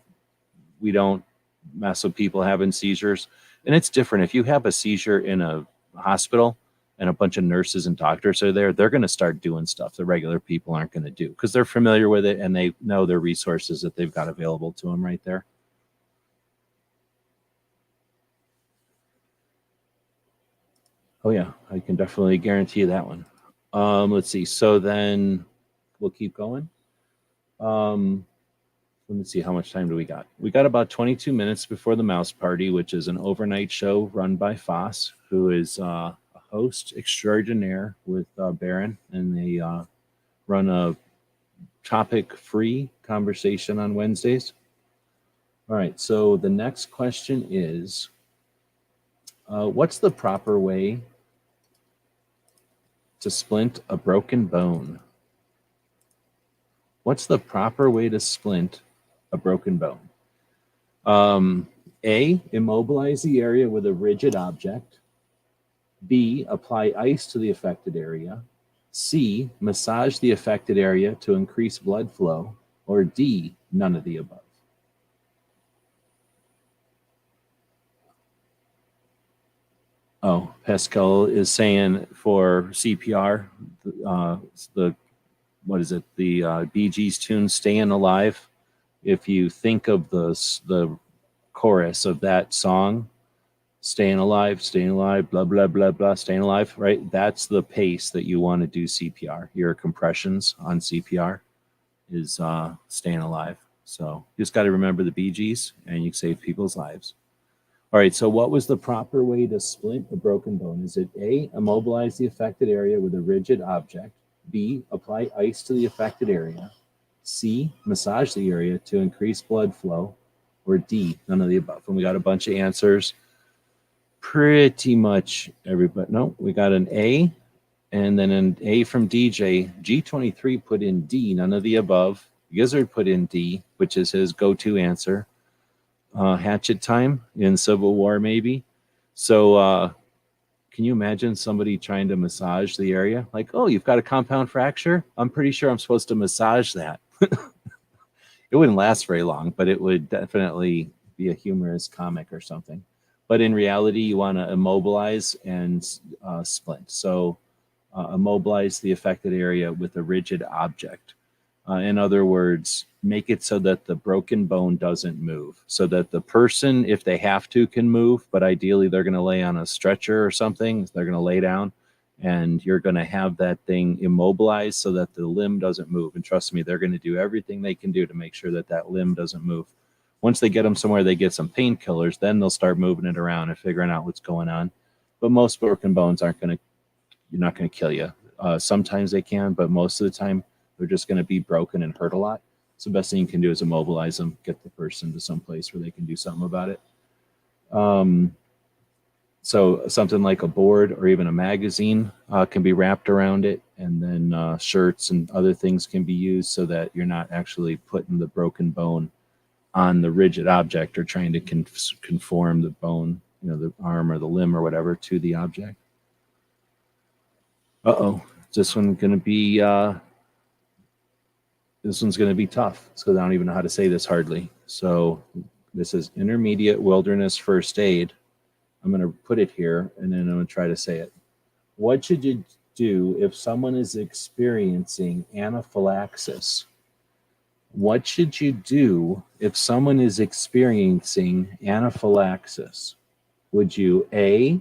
we don't mess with people having seizures. And it's different. If you have a seizure in a hospital and a bunch of nurses and doctors are there, they're going to start doing stuff that regular people aren't going to do because they're familiar with it and they know their resources that they've got available to them right there. Oh, yeah, I can definitely guarantee you that one. Let's see. So then we'll keep going. Let me see, how much time do we got? We got about 22 minutes before the Mouse Party, which is an overnight show run by Foss, who is a host extraordinaire with Baron, and they run a topic-free conversation on Wednesdays. All right, so the next question is, what's the proper way to splint a broken bone? What's the proper way to splint a broken bone? A, immobilize the area with a rigid object. B, apply ice to the affected area. C, massage the affected area to increase blood flow. Or D, none of the above. Oh, Pascal is saying for CPR, what is it? The Bee Gees tune "Staying Alive." If you think of the chorus of that song, staying alive, blah, blah, blah, blah, staying alive, right? That's the pace that you want to do CPR. Your compressions on CPR is staying alive. So you just got to remember the Bee Gees and you save people's lives. All right, so what was the proper way to splint a broken bone? Is it A, immobilize the affected area with a rigid object, B, apply ice to the affected area, C, massage the area to increase blood flow, or D, none of the above? And we got a bunch of answers. Pretty much everybody. No, we got an A, and then an A from DJ. G23 put in D, none of the above. Gizzard put in D, which is his go-to answer. Hatchet time in Civil War, maybe. So can you imagine somebody trying to massage the area? Like, oh, you've got a compound fracture? I'm pretty sure I'm supposed to massage that. It wouldn't last very long, but it would definitely be a humorous comic or something. But in reality, you want to immobilize and splint. So immobilize the affected area with a rigid object. In other words, make it so that the broken bone doesn't move, so that the person, if they have to, can move, but ideally they're going to lay on a stretcher or something. They're going to lay down, and you're going to have that thing immobilized so that the limb doesn't move. And trust me, they're going to do everything they can do to make sure that that limb doesn't move. Once they get them somewhere, they get some painkillers, then they'll start moving it around and figuring out what's going on. But most broken bones you're not going to kill you. Sometimes they can, but most of the time, they're just going to be broken and hurt a lot. So the best thing you can do is immobilize them, get the person to some place where they can do something about it. So something like a board or even a magazine can be wrapped around it, and then shirts and other things can be used so that you're not actually putting the broken bone on the rigid object or trying to conform the bone, the arm or the limb or whatever, to the object. This one's going to be tough. It's because I don't even know how to say this hardly. So this is intermediate wilderness first aid. I'm going to put it here, and then I'm going to try to say it. What should you do if someone is experiencing anaphylaxis? What should you do if someone is experiencing anaphylaxis? Would you A,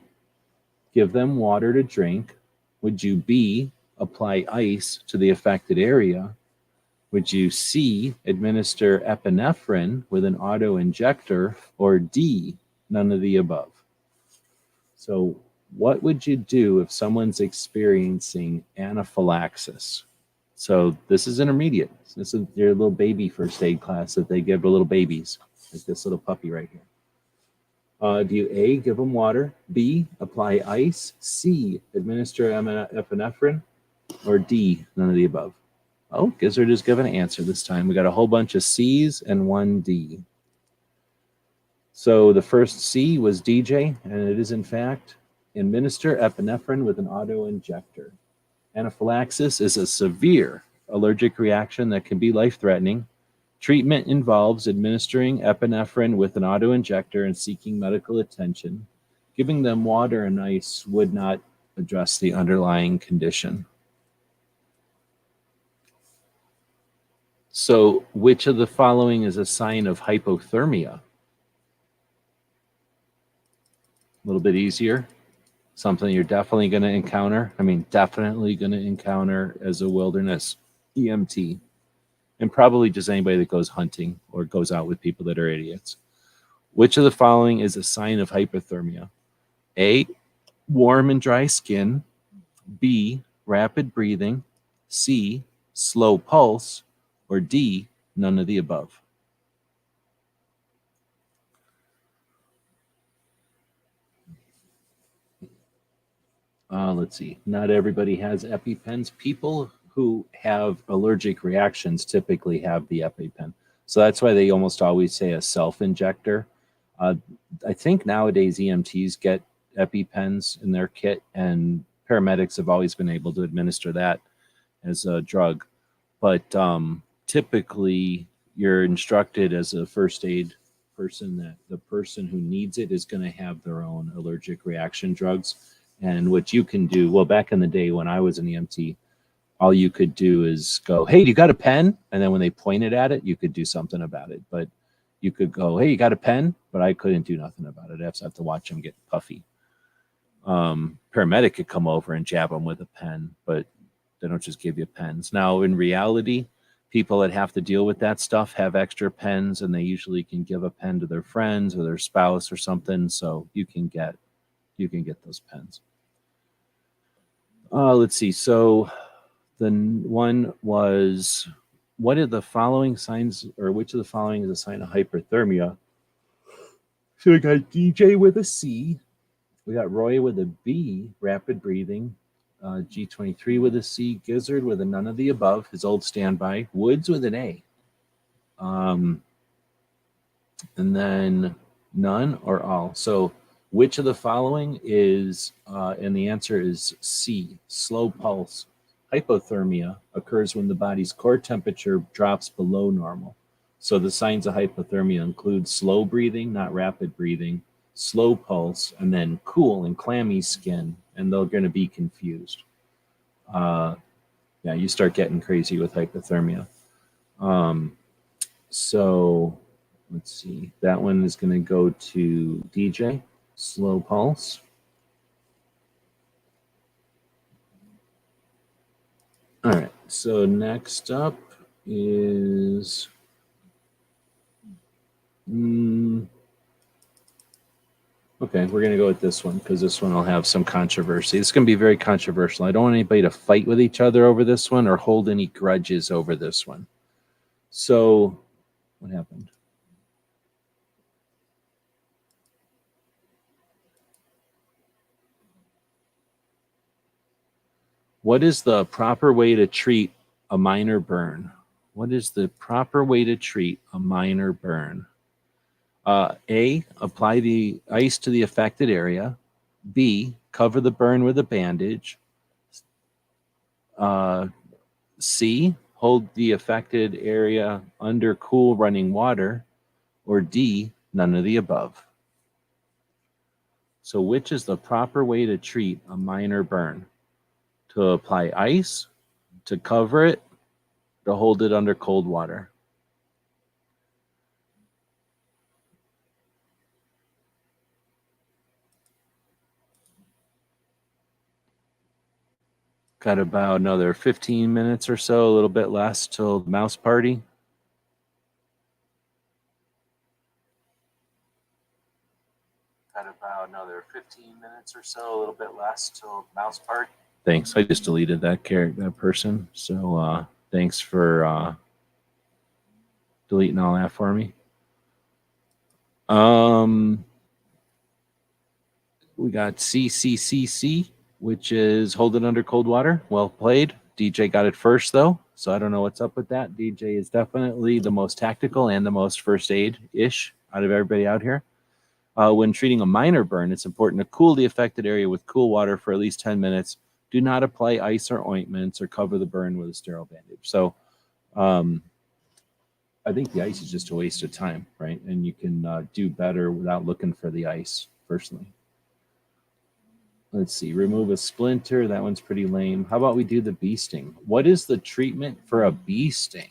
give them water to drink? Would you B, apply ice to the affected area? Would you C, administer epinephrine with an auto-injector? Or D, none of the above? So what would you do if someone's experiencing anaphylaxis? So this is intermediate. This is your little baby first aid class that they give to little babies, like this little puppy right here. Do you A, give them water, B, apply ice, C, administer epinephrine, or D, none of the above? Oh, Gizzard is giving an answer this time. We got a whole bunch of C's and one D. So the first C was DJ, and it is in fact administer epinephrine with an auto-injector. Anaphylaxis is a severe allergic reaction that can be life-threatening. Treatment involves administering epinephrine with an auto-injector and seeking medical attention. Giving them water and ice would not address the underlying condition. So, which of the following is a sign of hypothermia? A little bit easier. Something you're definitely going to encounter. Definitely going to encounter as a wilderness EMT. And probably just anybody that goes hunting or goes out with people that are idiots. Which of the following is a sign of hypothermia? A, warm and dry skin. B, rapid breathing. C, slow pulse. Or D, none of the above? Let's see. Not everybody has EpiPens. People who have allergic reactions typically have the EpiPen. So that's why they almost always say a self-injector. I think nowadays EMTs get EpiPens in their kit, and paramedics have always been able to administer that as a drug. But typically, you're instructed as a first aid person that the person who needs it is going to have their own allergic reaction drugs. And what you can do, well, back in the day when I was an EMT, all you could do is go, "Hey, you got a pen?" And then when they pointed at it, you could do something about it. But you could go, "Hey, you got a pen?" But I couldn't do nothing about it. I have to watch them get puffy. Paramedic could come over and jab them with a pen, but they don't just give you pens. Now, in reality, people that have to deal with that stuff have extra pens, and they usually can give a pen to their friends or their spouse or something. So you can get those pens. Let's see. So the one was, what are the following signs, or which of the following is a sign of hyperthermia? So we got DJ with a C. We got Roy with a B, rapid breathing. G23 with a C. Gizzard with a none of the above, his old standby. Woods with an A. And then none or all. So which of the following is, and the answer is C, slow pulse. Hypothermia occurs when the body's core temperature drops below normal. So the signs of hypothermia include slow breathing, not rapid breathing, slow pulse, and then cool and clammy skin, and they're going to be confused. Yeah, you start getting crazy with hypothermia. So let's see. That one is going to go to DJ, slow pulse. All right, so next up is okay, we're going to go with this one because this one will have some controversy. It's going to be very controversial. I don't want anybody to fight with each other over this one or hold any grudges over this one. So what happened? What is the proper way to treat a minor burn? What is the proper way to treat a minor burn? A, apply the ice to the affected area. B, cover the burn with a bandage. C, hold the affected area under cool running water. Or D, none of the above. So which is the proper way to treat a minor burn? To apply ice, to cover it, to hold it under cold water? Got about another 15 minutes or so, a little bit less till mouse party. Got about another 15 minutes or so, a little bit less till mouse party. Thanks. I just deleted that person. So thanks for deleting all that for me. We got CCCC, which is hold it under cold water. Well played. DJ got it first, though, so I don't know what's up with that. DJ is definitely the most tactical and the most first aid-ish out of everybody out here. When treating a minor burn, it's important to cool the affected area with cool water for at least 10 minutes. Do not apply ice or ointments or cover the burn with a sterile bandage. So I think the ice is just a waste of time, right? And you can do better without looking for the ice, personally. Let's see, remove a splinter. That one's pretty lame. How about we do the bee sting? What is the treatment for a bee sting?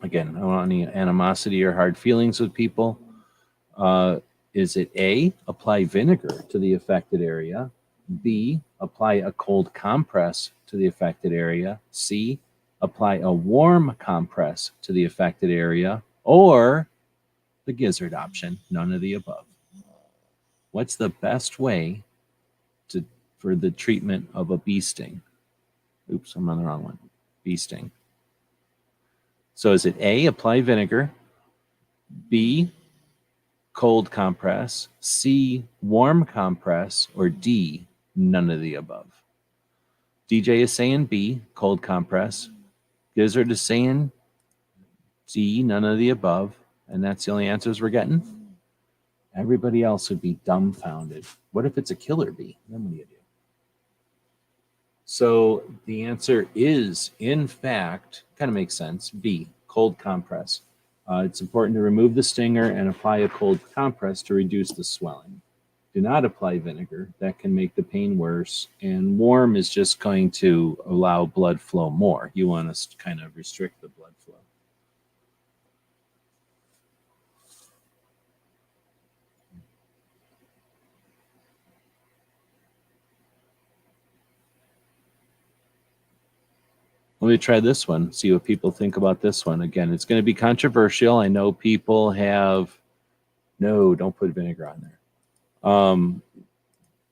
Again, I don't want any animosity or hard feelings with people. Is it A, apply vinegar to the affected area? B, apply a cold compress to the affected area? C, apply a warm compress to the affected area? Or the gizzard option, none of the above? What's the best way for the treatment of a bee sting? Oops, I'm on the wrong one. Bee sting. So is it A, apply vinegar, B, cold compress, C, warm compress, or D, none of the above? DJ is saying B, cold compress. Gizzard is saying D, none of the above. And that's the only answers we're getting. Everybody else would be dumbfounded. What if it's a killer bee? Then what do you do? So the answer is, in fact, kind of makes sense, B, cold compress. It's important to remove the stinger and apply a cold compress to reduce the swelling. Do not apply vinegar. That can make the pain worse. And warm is just going to allow blood flow more. You want to kind of restrict the blood flow. Let me try this one, see what people think about this one. Again, it's going to be controversial. I know people have, no, don't put vinegar on there.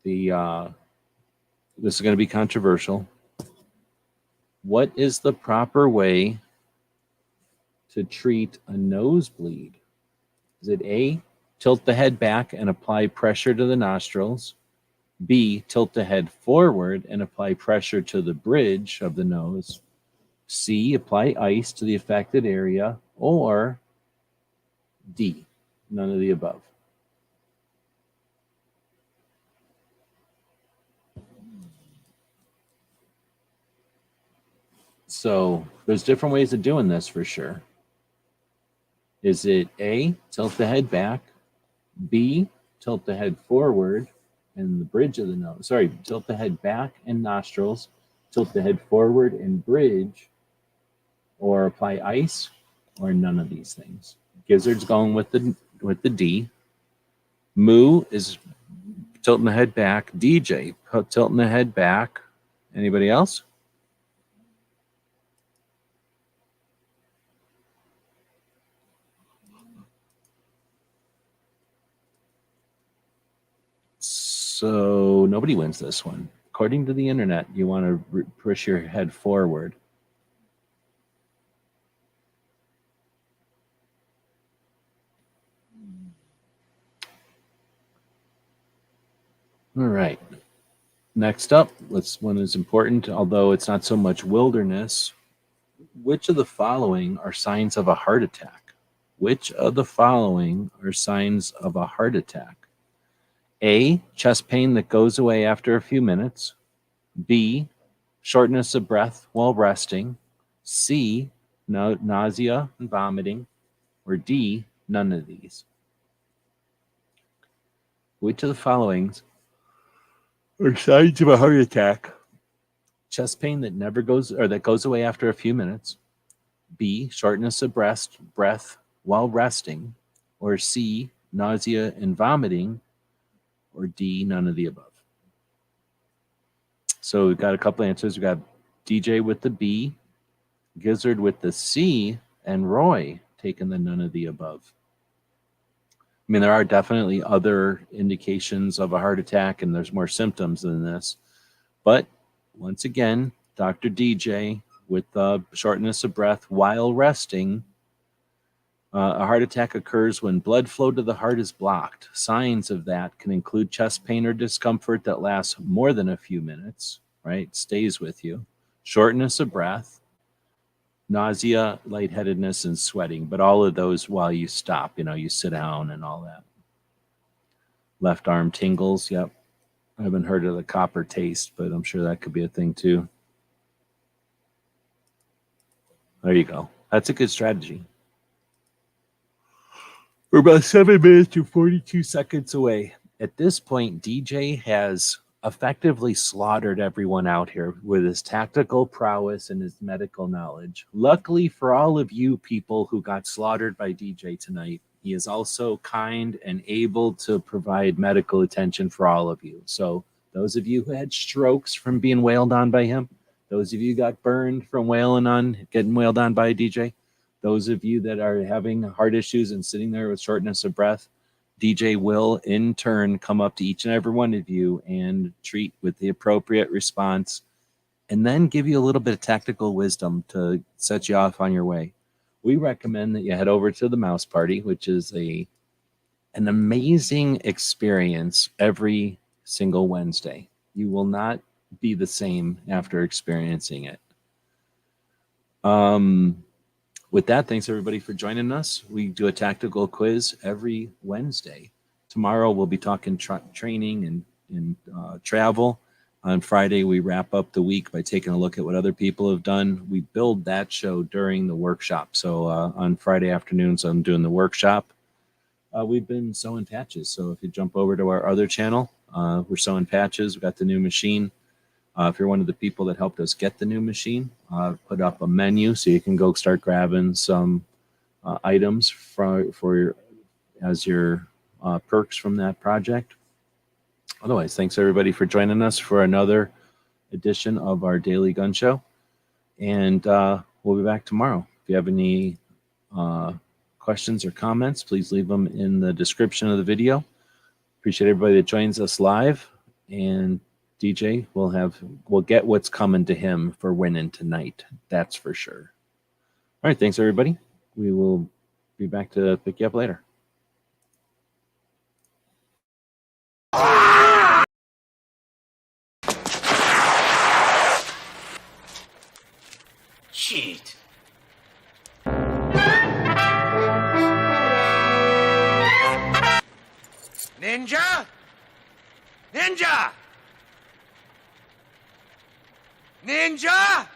This is going to be controversial. What is the proper way to treat a nosebleed? Is it A, tilt the head back and apply pressure to the nostrils? B, tilt the head forward and apply pressure to the bridge of the nose? C, apply ice to the affected area? Or D, none of the above? So there's different ways of doing this for sure. Is it A, tilt the head back, B, tilt the head forward and the bridge of the nose, sorry, tilt the head back and nostrils, tilt the head forward and bridge, or apply ice, or none of these things? Gizzard's going with the D. Moo is tilting the head back. DJ, tilting the head back. Anybody else? So nobody wins this one. According to the internet, you want to push your head forward. All right. Next up, this one is important, although it's not so much wilderness. Which of the following are signs of a heart attack? Which of the following are signs of a heart attack? A, chest pain that goes away after a few minutes. B, shortness of breath while resting. C, nausea and vomiting. Or D, none of these. Which of the following are signs of a heart attack? Chest pain that never goes, or that goes away after a few minutes. B, shortness of breath while resting. Or C, nausea and vomiting. Or D, none of the above. So we've got a couple answers. We've got DJ with the B, Gizzard with the C, and Roy taking the none of the above. I mean, there are definitely other indications of a heart attack, and there's more symptoms than this. But once again, Dr. DJ with shortness of breath while resting. A heart attack occurs when blood flow to the heart is blocked. Signs of that can include chest pain or discomfort that lasts more than a few minutes, right? Stays with you. Shortness of breath, nausea, lightheadedness, and sweating. But all of those while you stop, you sit down and all that. Left arm tingles, yep. I haven't heard of the copper taste, but I'm sure that could be a thing too. There you go. That's a good strategy. We're about 7 minutes and 42 seconds away. At this point, DJ has effectively slaughtered everyone out here with his tactical prowess and his medical knowledge. Luckily for all of you people who got slaughtered by DJ tonight, he is also kind and able to provide medical attention for all of you. So those of you who had strokes from being wailed on by him, those of you who got burned from getting wailed on by a DJ, those of you that are having heart issues and sitting there with shortness of breath, DJ will in turn come up to each and every one of you and treat with the appropriate response, and then give you a little bit of tactical wisdom to set you off on your way. We recommend that you head over to the Mouse Party, which is an amazing experience every single Wednesday. You will not be the same after experiencing it. With that, thanks everybody for joining us. We do a tactical quiz every Wednesday Tomorrow we'll be talking training and travel. On Friday, we wrap up the week by taking a look at what other people have done. We build that show during the workshop. So on Friday afternoons, I'm doing the workshop. We've been sewing patches. So if you jump over to our other channel, we're sewing patches. We've got the new machine. If you're one of the people that helped us get the new machine, put up a menu so you can go start grabbing some items for as your perks from that project. Otherwise, thanks everybody for joining us for another edition of our Daily Gun Show. And we'll be back tomorrow. If you have any questions or comments, please leave them in the description of the video. Appreciate everybody that joins us live. And DJ we'll get what's coming to him for winning tonight. That's for sure. All right, thanks everybody. We will be back to pick you up later. Shit. Ninja? Ninja! Ninja!